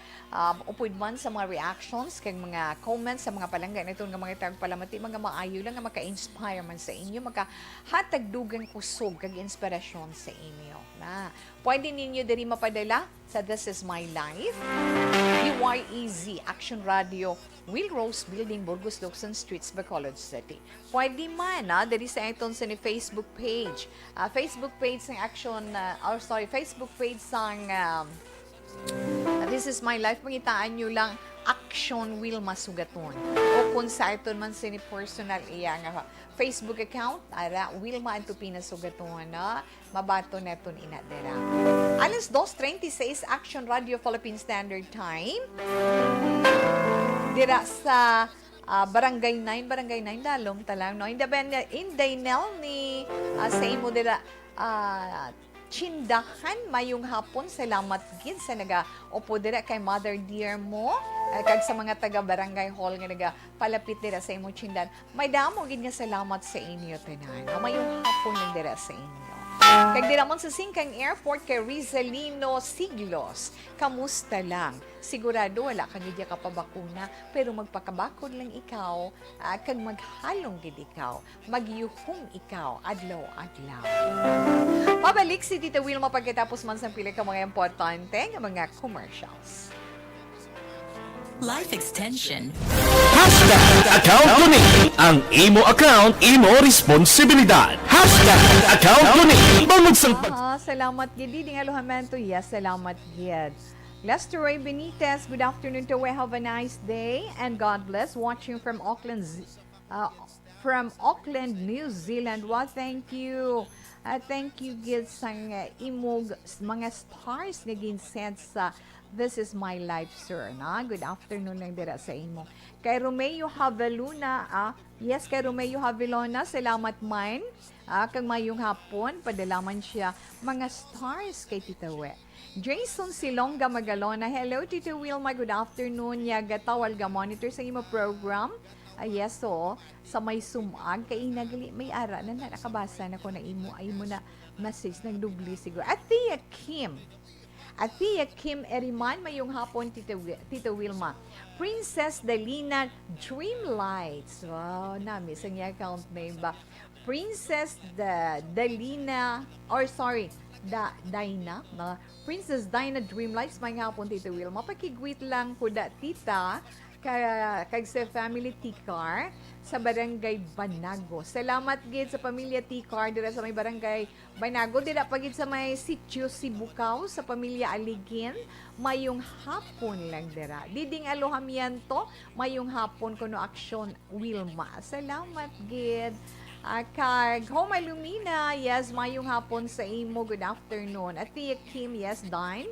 Upod man sa mga reactions kag mga comments sa mga palangga nitong nga mga tagpalamati, mga maayo lang nga maka-inspire man sa inyo, makahatag dugang kusog kag inspirasyon sa inyo. Na pwede ninyo diri mapadala sa This Is My Life, UYEZ Action Radio, Will Rose Building, Burgos, Locson Streets, Bacolod City. Pwede man, diri sa iton sa ni Facebook page. Facebook page ng Action, Facebook page sang This Is My Life. Pangitaan nyo lang Action Wilma Sugaton. O kung sa iton man sa ni personal iya nga Facebook account, ara Wilma Antupina Sugaton, mabato neton inadera. Alas 2:26 Action Radio Philippine Standard Time. Dira sa Barangay 9 dalom talang no. Indaynel ni sa imo dira Chindahan mayong hapon. Salamat gid sa naga-upo dira kay Mother Dear mo. Kag sa mga taga Barangay Hall nga nagapalapit dira sa imong chindan. May damo gid nga salamat sa inyo tanan. Mayong hapon lang dira sa inyo. Kag dira man sa Singkang Airport kay Rizalino Siglos. Kamusta lang? Sigurado wala ka gid ka pabakuna, pero magpakabakod lang ikaw, kag maghalong gid ikaw, magyuhong ikaw adlaw-adlaw. Pabalik si Tita Wilma pagkatapos man sa pila ka mga importante nga mga commercials. Life Extension. Account Kuning. Ang imo account, imo responsibilidad. Account Kuning. Bangod sang Salamat gid ding aluhamento. Yes, salamat gid. Lester Ray Benitez, good afternoon to we. Have a nice day and God bless. Watching from Auckland, New Zealand. Wow, thank you. Thank you gid sang imog mga stars nga ginsend sa This Is My Life, sir. Good afternoon lang dira sa imo. Kay Romeo Haveluna, yes, kay Romeo Havelona, salamat man. Kag mayong hapon, padalaman siya mga stars kay Tita We. Jason Silonga Magalona, hello Tita Wilma, good afternoon. Yaga tawal ga monitor sa imo program. Yes, so, sa may sumag, kay nagali, may ara na nakabasa na ko na imo, ay mo na message, nagdubli siguro. At Tia Kim Eriman, mayong hapon, Tita Wilma. Princess Dalina Dreamlights. Wow, namiss ang account name ba? Princess Dalina, Dina, Princess Dina Dreamlights, may hapon, Tita Wilma. Pakigwit lang ko tita, kag sa family Tikar sa Barangay Banago. Salamat gid sa pamilya Tikar dira sa may Barangay Banago, dira pagid sa may Sitio Sibukaw sa pamilya Aligin. Mayong hapon lang dira. Diding alohamiento, mayong hapon kuno Action Wilma. Salamat gid. Kag Home Lumina, yes, mayong hapon sa imo. Good afternoon. At Tia Kim, yes, Dine.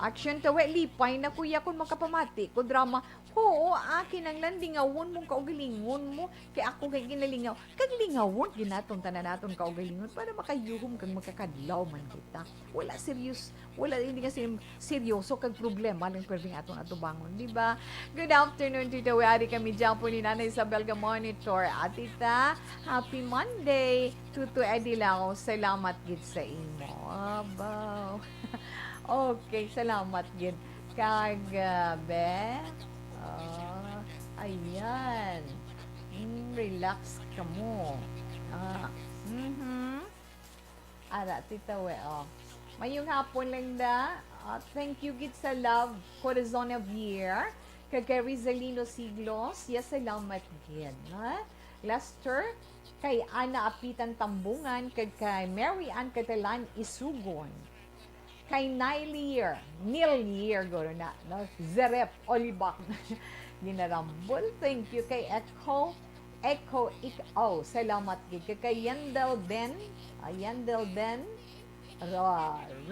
Action tawe, lipay na kuya kung makapamati ko drama. Oo, akin ang landingawon mong kaugalingon mo. Kaya ako kay ginalingaw. Kaglingawon, ginatong tanan naton kaugalingon para makayuhom kang makakadlaw man kita. Wala serious, wala hindi kasi seryoso kag problema lang pwedeng aton atubangon, di ba? Good afternoon, Tita Ari kami dyan po ni Nanay Isabel ka monitor. At Tita, happy Monday. Tuto Edilaw, salamat gid sa imo. Abaw. Okay, salamat gid. Kagabi. Ayan. Relax ka mo. Ara, Tita We, Mayong hapon lang da. Thank you gid sa love, Corazon of Year. Kay Rizalino Siglos, salamat gid. Lester, kay Ana Apitan Tambungan, kay Mary Ann Catalan Isugon. Kay Neil Year, goro na, no? Zerep Olibak, ginarambol. Thank you kay Echo, salamat gid. Kay Yandel Den,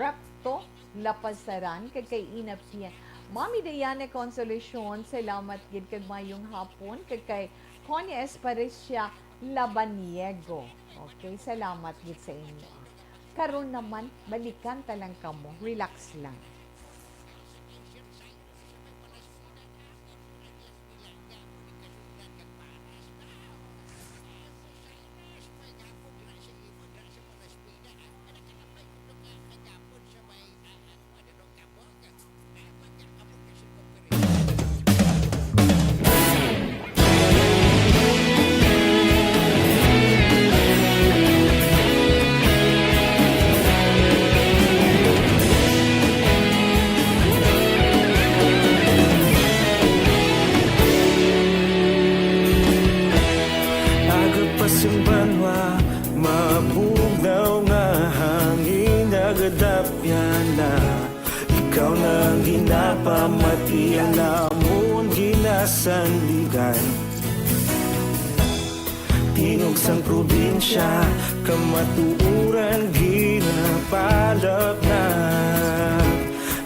Repto, Lapasaran, kay Inapia. Mami Diana Consolacion, salamat gid kag mayong hapon. Kay Connie Esparicia Labaniego. Okay, salamat gid sa inyo. Karon naman, balikan talang kamo. Relax lang. Ikaw nang ginapamatian namon ginasandigan. Tinog sang probinsya, kamatuuran ginapalap na.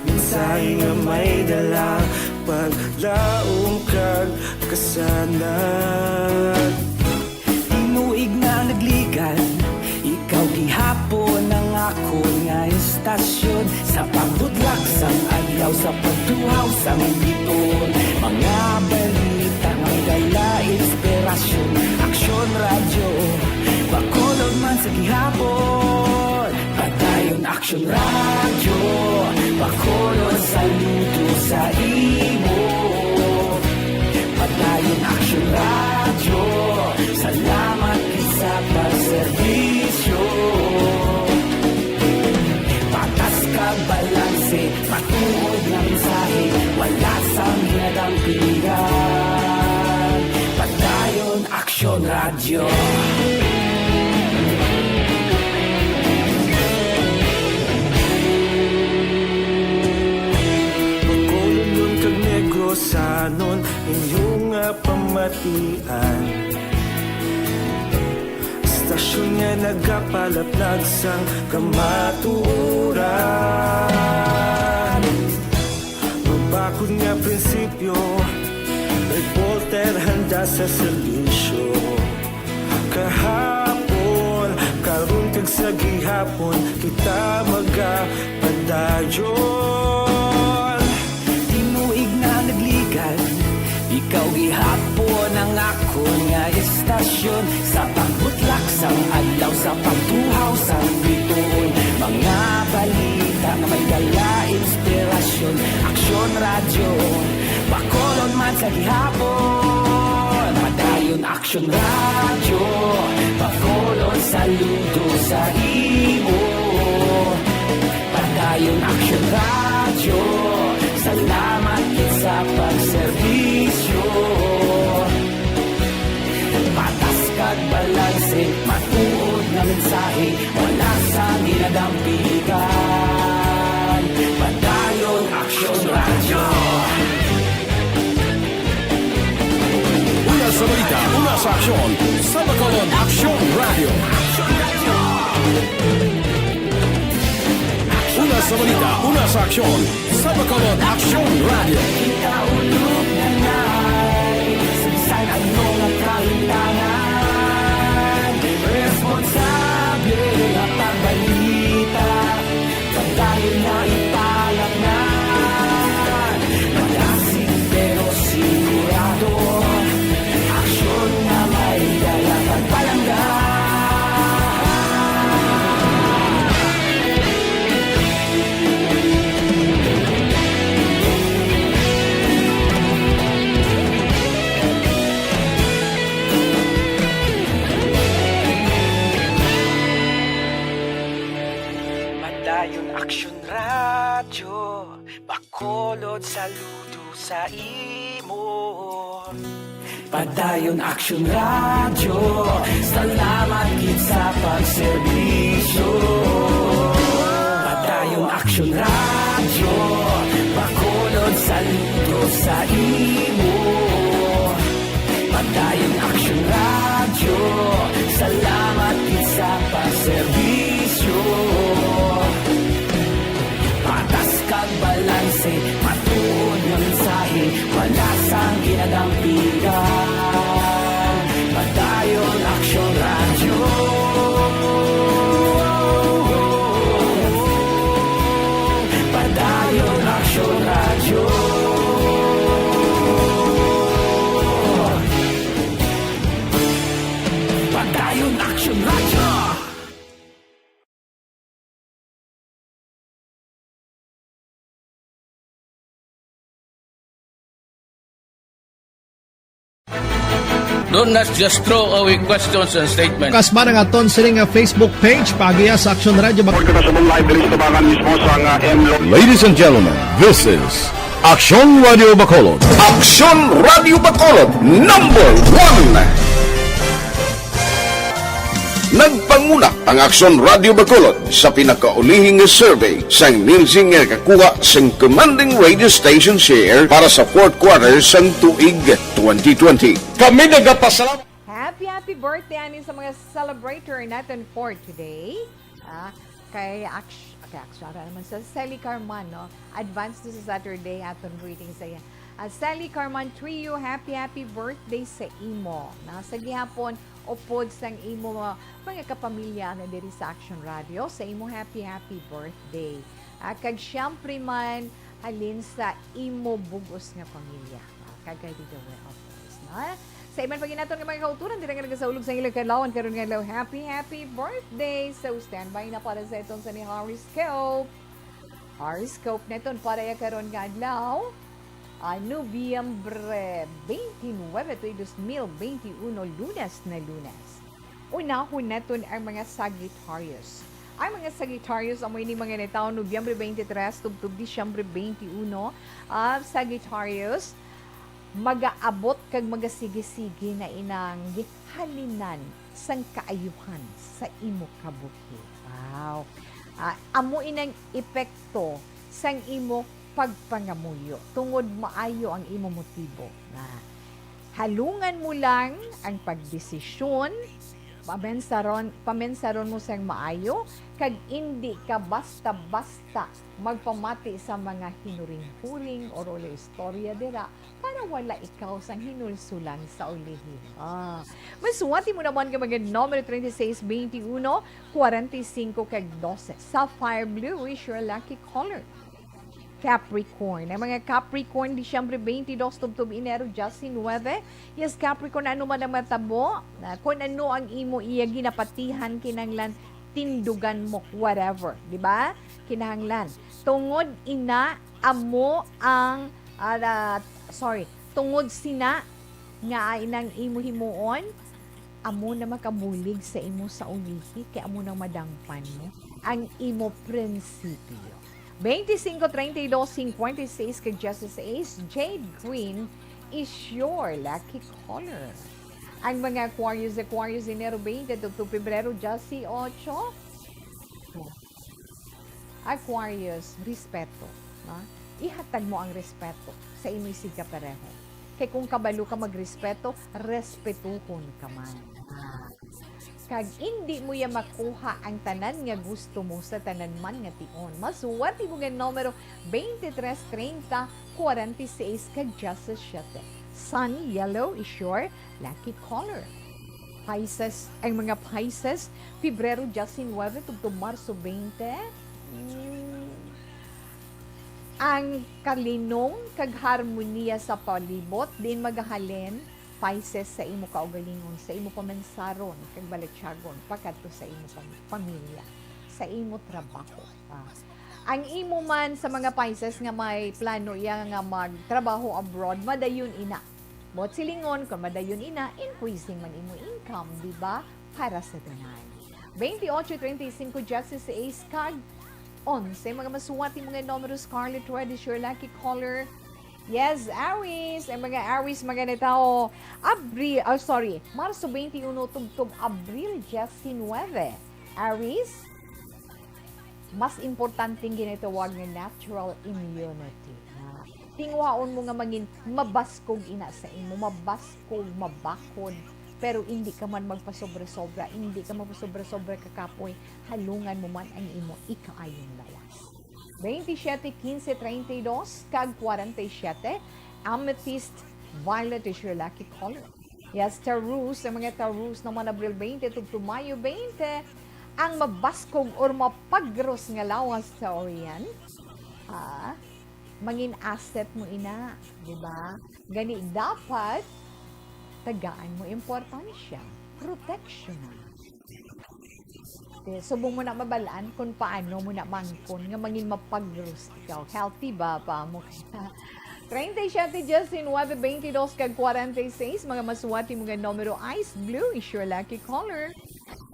Minsay nga may dala, paglaong kag kasanat. Tinuig na nagligan, ikaw gihapon ang ako nga istasyon. Sa pagbutlak sang adlaw, sa pagtuhaw sang biton. Mga balita, may dala inspirasyon. Aksyon radyo, bakulog man sa gihapon. Padayon aksyon radyo, bakulog saludo sa imo. Padayon aksyon radyo, salamat sa pagserbisyo. Patas kag balanse, patuod na mensahe, wala sang ginadampingan. Padayon aksyon radyo. Pagkulunod kag Negrosanon, inyong nga pamatian. Stasyon nga nagapalaplag sang kamatuuran. Mabakod nga prinsipyo, reporter handa sa servisyo. Kahapon, karon kag sa gihapon, kita magapadayon. Tinuig na nagligan, ikaw gihapon ang ako nga istasyon. Sa pagbutlak sang adlaw, sa pagtuhaw sang biton. Mga balita na may dala inspirasyon. Aksyon radyo, bakolon man sa gihapon. Padayon aksyon radyo, bakolon saludo sa imo. Padayon aksyon radyo, salamat sa pagserbisyo. Patas kag balanse, matuod na mensahe, wala sa ginadampigan. Padayon aksyon radyo. Una sa balita, una sa aksyon, sa Bacolod Aksyon Radio. Una sa balita, una sa aksyon, sa Bacolod Action Radio. Kaulog na na'y Saan ano ang kahintangan Responsable at pagbalita Pagdahil na italak na Malasig pero sigurado Aksyon na may dala pagpalangga Padayon Aksyon Radyo, Bacolod saludo sa imo. Padayon Action Radio Salamat gid sa pagserbisyo Padayon Action Radio Bacolod saludo sa imo Padayon Action Radio Salamat gid sa pagserbisyo Patas kag balanse Matuod nga mensahe Wala sang ginadampigan Padayon Action Radio Padayon Action Radio Padayon Action Radio Don't not just throw away questions and statements. Kasma ng aton sining nga Facebook page pagiya sa Action Radio. Ladies and gentlemen, this is Action Radio Bacolod. Action Radio Bacolod #1. Nagpanguna ang Aksyon Radio Bacolod sa pinakaulihing survey sa ninsing nga kakuha sa commanding radio station share para sa fourth quarter sa tuig 2020. Kami nagapasalamat. Happy birthday ani sa mga celebrator natin for today. Kay Action naman sa Sally Carman, no? Advance to sa Saturday aton greetings sa iya. Sally Carman Trio, happy birthday sa imo. Sa gihapon upod sang imo mga kapamilya na diri sa Action Radio sa imo happy birthday. Kag syempre man halin sa imo bugos nga pamilya. Kag kay the way of course, na. Sa iban pag inaton nga mga kauturan diri nga nagasaulog sa ilang kadlawon karon nga law happy birthday. So standby na para sa itong sa ni horoscope. Horoscope neton para ya karon nga adlaw. Nobyembre 29, 2021, lunas na lunas. Unahon naton ang mga Sagittarius. Ang mga Sagittarius, amoy ni mga netaon, Nobyembre 23, tubtub Disyembre 21, Sagittarius, mag-aabot kag magasigi-sige na inang halinan sang kaayuhan sa imo kabuhi. Wow! Amo inang epekto sang imo pagpangamuyo. Tungod maayo ang imo motibo. Halungan mo lang ang pagdesisyon, pamensaron mo sang maayo, kag hindi ka basta-basta magpamati sa mga hinuring-huring o rolo istorya dira para wala ikaw sang hinulsulan sa ulihin. Masuwati mo naman ka mga numero 36, 21, 45, kag 12. Sapphire blue is your lucky color. Capricorn. Ang mga Capricorn, Disyembre 22, tubtub Enero, just 9. Yes, Capricorn, ano man ang matabo? Kung ano ang imo iya ginapatihan kinanglan, tindugan mo, whatever. Diba? Kinahanglan. Tungod ina, amo ang, tungod sina, nga inang imo himuon, amo na makabulig sa imo sa ulihi, kaya amo nang madangpan mo, ang imo prinsipyo. 25, 32, 56 kay Justice Ace, Jade Green is your lucky color. Ang mga Aquarius, Enero 20 to Pebrero, just 8. Aquarius, respeto. Ihatag mo ang respeto sa imo siga pareho. Kay kung kabalo ka magrespeto, respetuhon ka man. kag hindi mo ya makuha ang tanan nga gusto mo sa tanan man nga tion. Masuwati mo nga numero 2330-46 kag Justice 7. Sun yellow is your lucky color. Pisces, ang mga Pisces, Pebrero 19 tugtong Marso 20. Ang kalinong kag harmonia sa palibot din magahalin Pisces sa imo kaugalingon, sa imo pamansaron kag balatsyagon pagkadto sa imo pamilya, sa imo trabaho. Ang imo man sa mga Pisces nga may plano iya nga magtrabaho abroad, madayon ina. Bot silingon kung madayon ina, increasing man imo income, di ba? Para sa tanan. 28-35 Justice sa Ace card. 11 mga masuwati mga numero Scarlet Red is your lucky color. Yes, Aries. Ang mga Aries mga nitao. Marso 21 tugtog Abril 19. Aries, mas importanteng ginatawag nga natural immunity. Tingwaon mo nga maging mabaskog ina sa imo, mabaskog, mabakod, pero hindi ka man magpasobra-sobra, hindi ka magpasobra-sobra kakapoy, halungan mo man ang imo ikaayong lawas. 27-15-32 kag 47, amethyst violet is your lucky color. Yes, Taurus, ang mga Taurus naman Abril 20 to Mayo 20, ang mabaskog or mapagros nga lawas sa Orient, mangin asset mo ina, di ba? Gani dapat tagaan mo importansya, protection. Subong mo na mabalaan kung paano mo na mangkon nga mangin mapagros ikaw. Healthy ba pa mo? 37 Justin 9-22 kag 46 mga masuwati mga numero ice blue is your lucky color.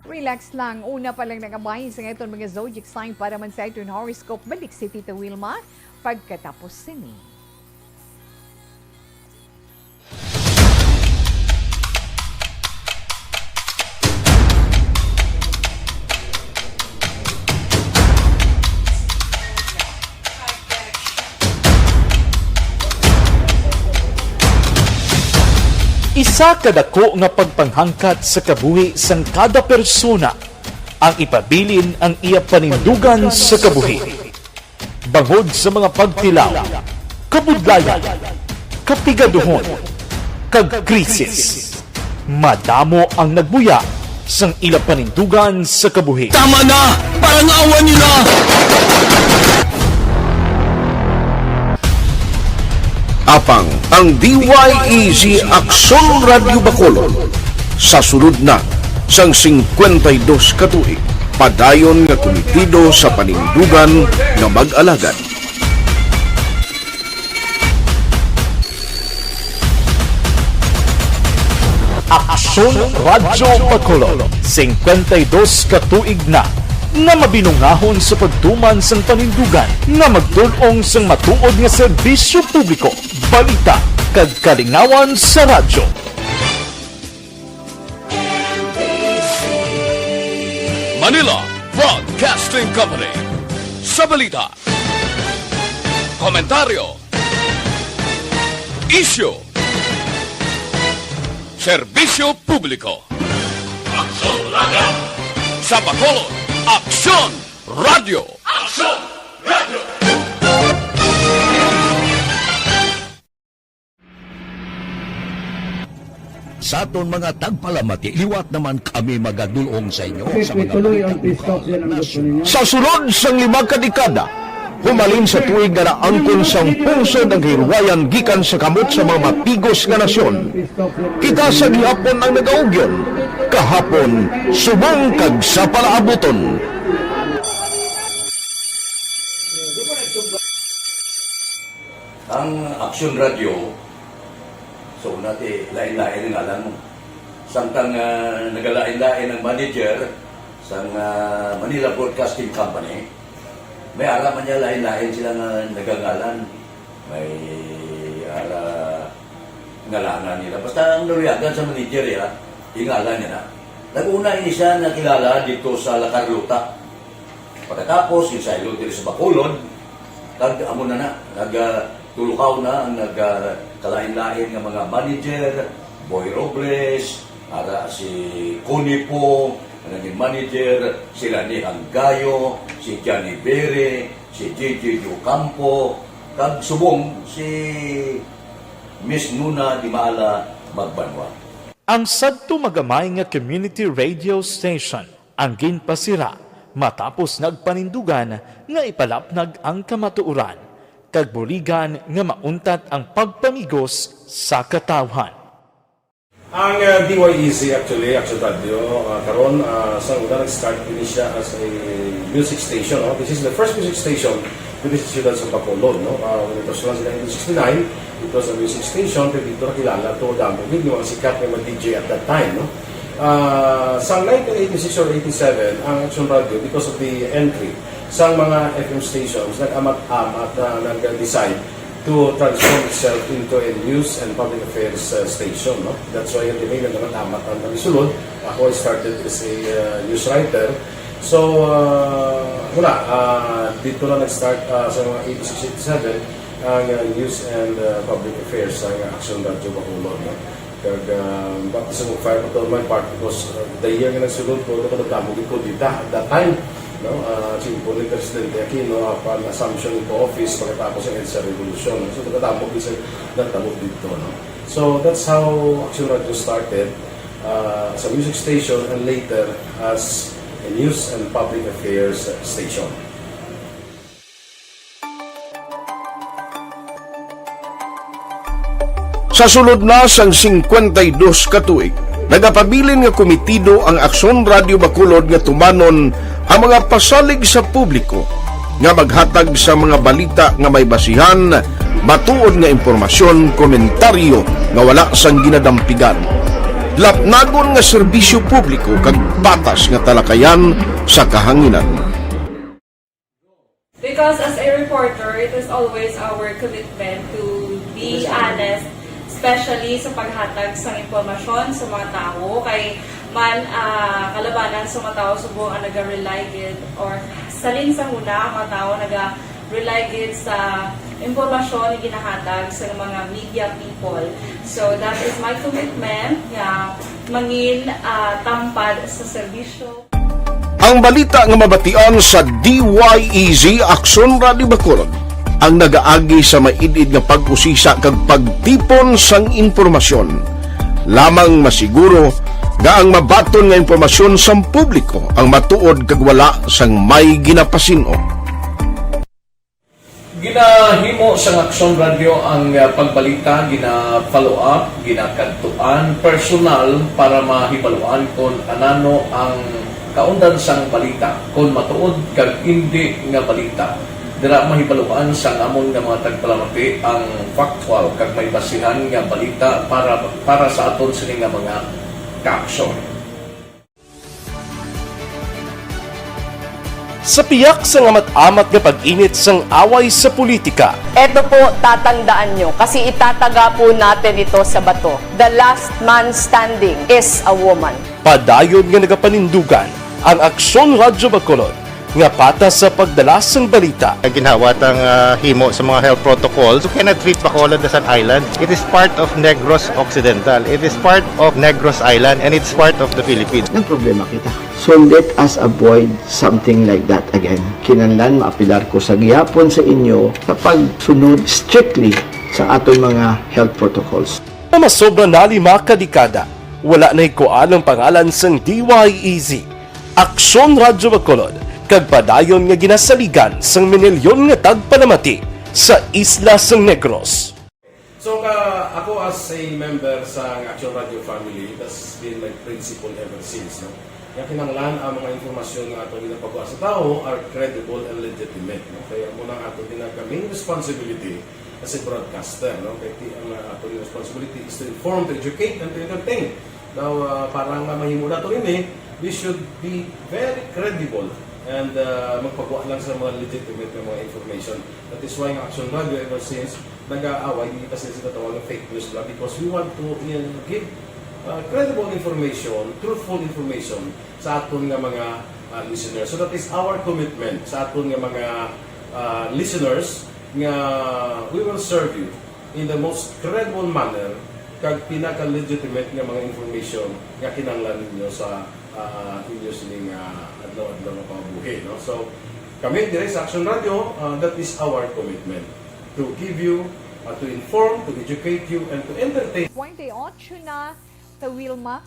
Relax lang. Una pa lang nakabahin sa ngayon mga zodiac sign para man sa ito horoscope. Balik si Tita Wilma pagkatapos sini. Isa kadako nga pagpanghangkat sa kabuhi sang kada persona ang ipabilin ang iya panindugan sa kabuhi. Bangod sa mga pagtilaw, kabudlayan, kapigaduhon, kag krisis. Madamo ang nagbuya sang ila panindugan sa kabuhi. Tama na! Parang awan niyo na! Apang ang DYEZ Aksyon Radio Bacolod sa sulod na sang 52 katuig padayon nga komitido sa panindugan nga mag-alagad. Aksyon Radio Bacolod 52 katuig na nga mabinungahon sa pagtuman sang panindugan nga magtulong sang matuod nga serbisyo publiko, balita kag kalingawan sa radyo. Manila Broadcasting Company. Sa balita, komentaryo, isyu, serbisyo publiko. Aksyon Radio! Sa Bacolod, Aksyon Radio! Aksyon Radio! Sa aton mga tagpalamati, liwat naman kami magadulong sa inyo sa mga Sa sulod sang 5 kadekada, humalin sa tuig nga naangkon sang puso ng hirwayan gikan sa kamot sa mga mapigos nga nasyon. Kita sa gihapon ang nagaugyon, kahapon subong kag sa palaabuton. Ang Aksyon Radio, so natin lain-lain ang alam mo. Samtang nagalain-lain ang manager sa Manila Broadcasting Company, may araman niya lain-lain sila nagangalan. May ngalanan nila. Basta ang naluyagan sa manager nila, ingalan niya na. Nag-una ini siya nakilala dito sa La Carlota. Pagkatapos, yung sa Ilog sa Bacolod, nag-amo na nagtulukaw na ang nagkalain-lain ng mga manager, Boy Robles, Ara si Connie po, ang naging manager, sila ni Hanggayo, si Johnny Bere, si JJ Ocampo, kag subong si Miss Nuna Dimala Magbanwa. Ang sadto magamay nga community radio station ang ginpasira matapos nagpanindugan nga ipalapnag ang kamatuoran kag buligan nga mauntat ang pagpamigos sa katawhan. Ang DYEZ actually, Action Radio, karon sa una nag-start din siya as a music station. No? This is the first music station in the Ciudad sa Bacolod. No? When it was launched in 1969, it was a music station. Pero dito nakilala ito damo with mga sikat na mga DJ at that time. No? Sa 1986 or 87, ang Action Radio, because of the entry sa mga FM stations, nag-amat-amat na nag-decide to transform itself into a news and public affairs station. No? That's why yung dinay na naman-amat ang namisulod. Ako I started as a news writer. So, dito na nag-start sa mga 86-87 ang news and public affairs ang Action Radio Bacolod. No? Kag bakit sa mga fire to my part because the year nga nagsulod ko, nagdamugin ko dito at that time. No, simple ni Presidente Aquino upon assumption into office pagkatapos ng EDSA Revolution. So, nagdamog isa nagdamog dito. No? So, that's how Action Radio started as a music station and later as a news and public affairs station. Sa sulod na sang 52 ka tuig, nagapabilin nga komitido ang Aksyon Radio Bacolod nga tumanon ang mga pasalig sa publiko nga maghatag sa mga balita nga may basihan, matuod nga impormasyon, komentaryo nga wala sang ginadampigan. Lapnagon nga serbisyo publiko kag patas nga talakayan sa kahanginan. Because as a reporter, it is always our commitment to be honest, especially sa paghatag sa impormasyon sa mga tao kay man kalabanan sa mga tao subo ang naga-rely gid or salin sa huna ang mga tao naga-rely gid sa impormasyon na ginahatag sa mga media people. So that is my commitment nga mangin tampad sa serbisyo. Ang balita nga mabatian sa DYEZ Aksyon Radio Bacolod ang nagaagi sa maidid nga pag-usisa kag pagtipon sang impormasyon. Lamang masiguro nga ang mabaton nga impormasyon sang publiko ang matuod kag wala sang may ginapasino. Ginahimo sa Aksyon Radio ang pagbalita, gina-follow up, ginakadtuan personal para mahibaluan kung anano ang kaundan sang balita, kung matuod kag hindi nga balita. Dira mahibaluan sang amon nga mga tagpalamati ang factual kag may basihan nga balita para sa aton sini nga mga kaaksyon. Sa piyak sa amat-amat nga pag-init sang away sa politika. Ito po, tatandaan nyo, kasi itataga po natin ito sa bato. The last man standing is a woman. Padayon nga nagapanindugan ang Aksyon Radio Bacolod nga patas sa pagdalas ng balita. Ginhawat ang himo sa mga health protocols. You cannot treat Bacolod as an island. It is part of Negros Occidental. It is part of Negros Island and it's part of the Philippines. Ang problema kita. So let us avoid something like that again. Kinahanglan maapilar ko sa gihapon sa inyo sa pagsunod strictly sa aton mga health protocols. Masobra na 5 kadekada, wala na ikuan ang pangalan sang DYEZ, Aksyon Radio Bacolod, kag padayon nga ginasaligan sang minilyon nga tagpanamati sa isla sang Negros. So ako as a member sa Action Radio family, that's been my principle ever since. No? Kaya kinanglan ang mga informasyon nga ato ginapagawa sa tao are credible and legitimate. No? Kaya muna ato main responsibility as a broadcaster. No? Kaya ang ato responsibility is to inform, to educate, and to entertain. Now, parang mahimo na ito rin we should be very credible and magpagawa lang sa mga legitimate na mga information. That is why ang Action Radio ever since nag-aaway, hindi kasi sila tawag ng fake news lang because we want to give credible information, truthful information sa aton nga mga listeners. So that is our commitment sa aton nga mga listeners nga we will serve you in the most credible manner kag pinaka-legitimate nga mga information nga kinahanglan ninyo sa inyo sining adlaw-adlaw nga pamumuhi, no? So kami dire sa Action Radio, that is our commitment to give you, to inform, to educate you, and to entertain. 28 na sa Wilma,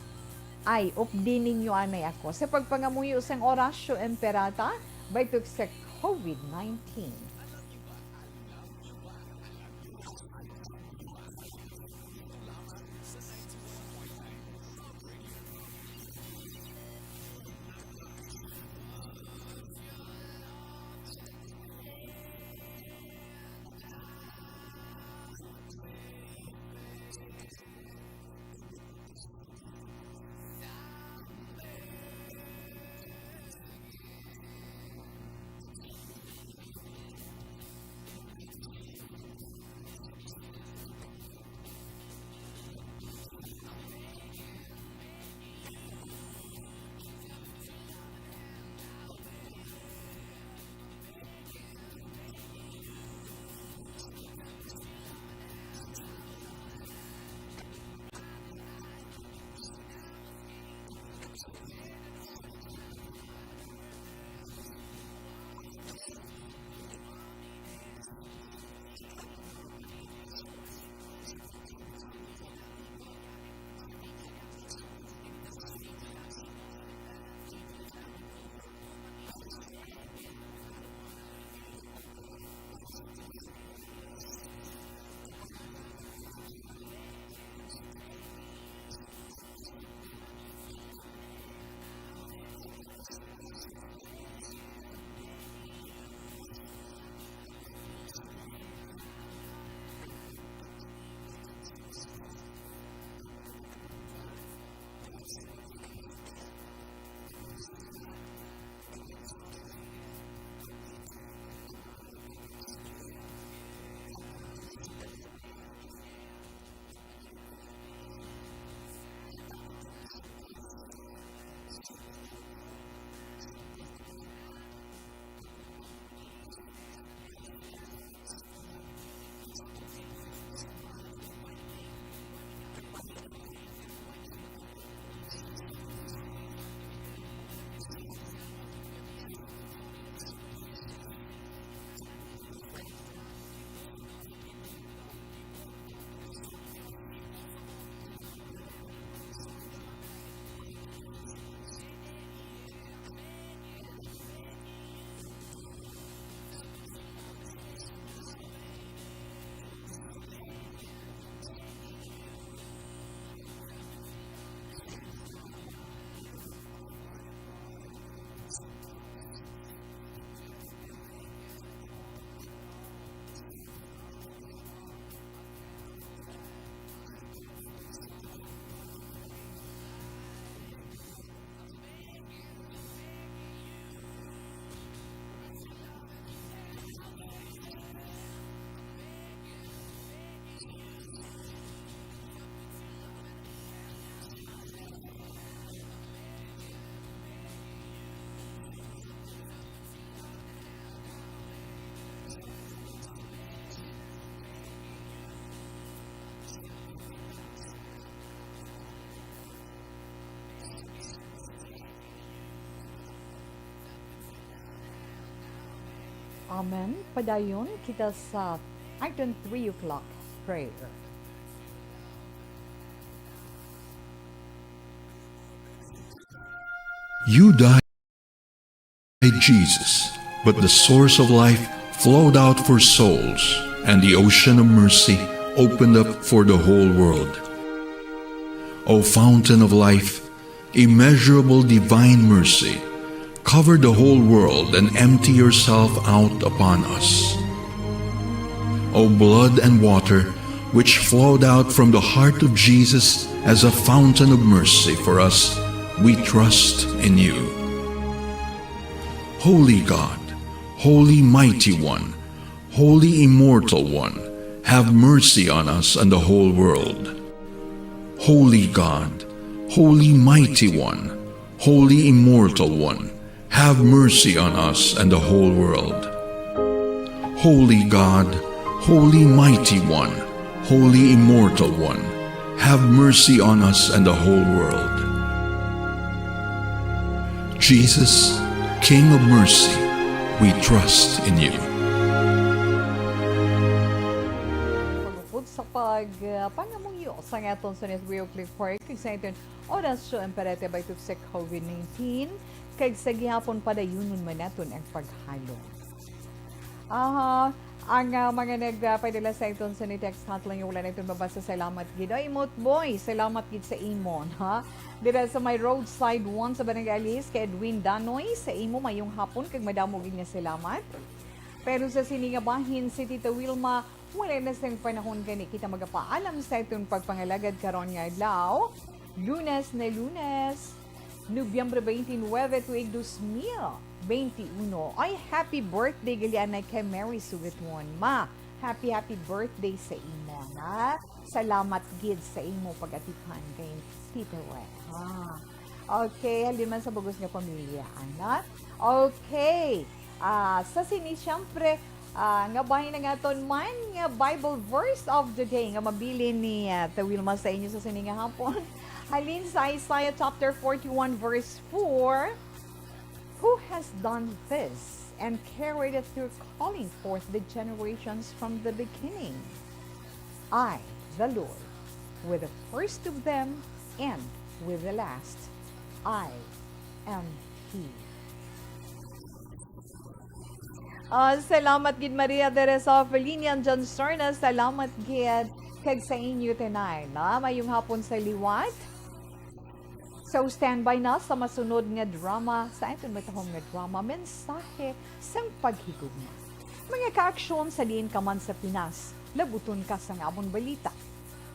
ay updin ninyo anay ako sa pagpangamuyo sang orasyo emperata by to sa COVID-19. Amen. Padayon kita sa aton 3 o'clock prayer. You died, Jesus, but the source of life flowed out for souls, and the ocean of mercy opened up for the whole world. O fountain of life, immeasurable divine mercy, cover the whole world and empty yourself out upon us. O blood and water, which flowed out from the heart of Jesus as a fountain of mercy for us, we trust in you. Holy God, Holy Mighty One, Holy Immortal One, have mercy on us and the whole world. Holy God, Holy Mighty One, Holy Immortal One, have mercy on us and the whole world. Holy God, Holy Mighty One, Holy Immortal One, have mercy on us and the whole world. Jesus, King of mercy, we trust in you. Pagupod sa pangamuyo sa nga itong sa Network Click Park, kag sa itin, oras siya ang parete by sa COVID-19, kag sa gihapon padayunon man natin ang paghalo. Ang mga nagpadala sa iton sa ni-text hotline yung wala na itong babasa, salamat gid. Ay, Mote Boy, salamat gid sa imon, ha? Dira sa may roadside 1 sa Banangalis, kay Edwin Danoy, sa imo mayong hapon, kag madamo gid nga salamat. Pero sa Siningabahin, si Tita Wilma, wala na siyang panahon gani kita magapaalam sa itong pagpangalagad karon nga adlaw. Lunes na Lunes, Nobyembre 29, tuig 2021. Ay, happy birthday galianay kay Mary Sugatwon. Ma, happy birthday sa imo, na. Salamat gid sa imo pag-atipan kay Tita Ray. Okay, halin man sa bugos nga pamilya, anak. Okay. Sa sini, syempre, nga bahin na nga ton man nga Bible verse of the day nga mabili ni Wilma sa inyo sa sini nga hapon. Halin sa Isaiah chapter 41 verse 4, who has done this and carried it through calling forth the generations from the beginning? I, the Lord, with the first of them and with the last, I am He. Salamat gid Maria Teresa Felinian John Sorna, salamat gid kag sa inyo tinay na mayong hapon sa liwat. So standby na sa masunod nga drama, sa aton matahong nga drama, mensahe sang paghigugma. Mga kaaksyon sa diin ka man sa Pinas, labuton ka sa ngabon balita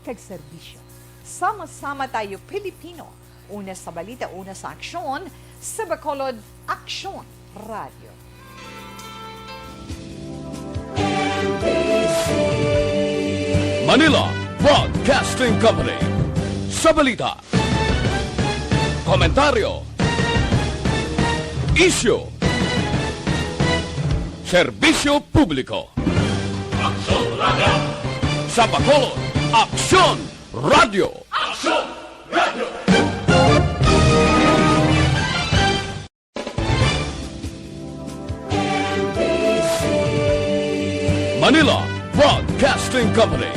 kag serbisyo. Sama-sama tayo Pilipino, una sa balita, una sa aksyon, sa Bacolod Aksyon Radio. Manila Broadcasting Company. Sa balita, komentaryo, issue, serbisyo publiko. Aksyon Radio. Sa Bacolod, Aksyon Radio. Aksyon Radio. Manila Broadcasting Company.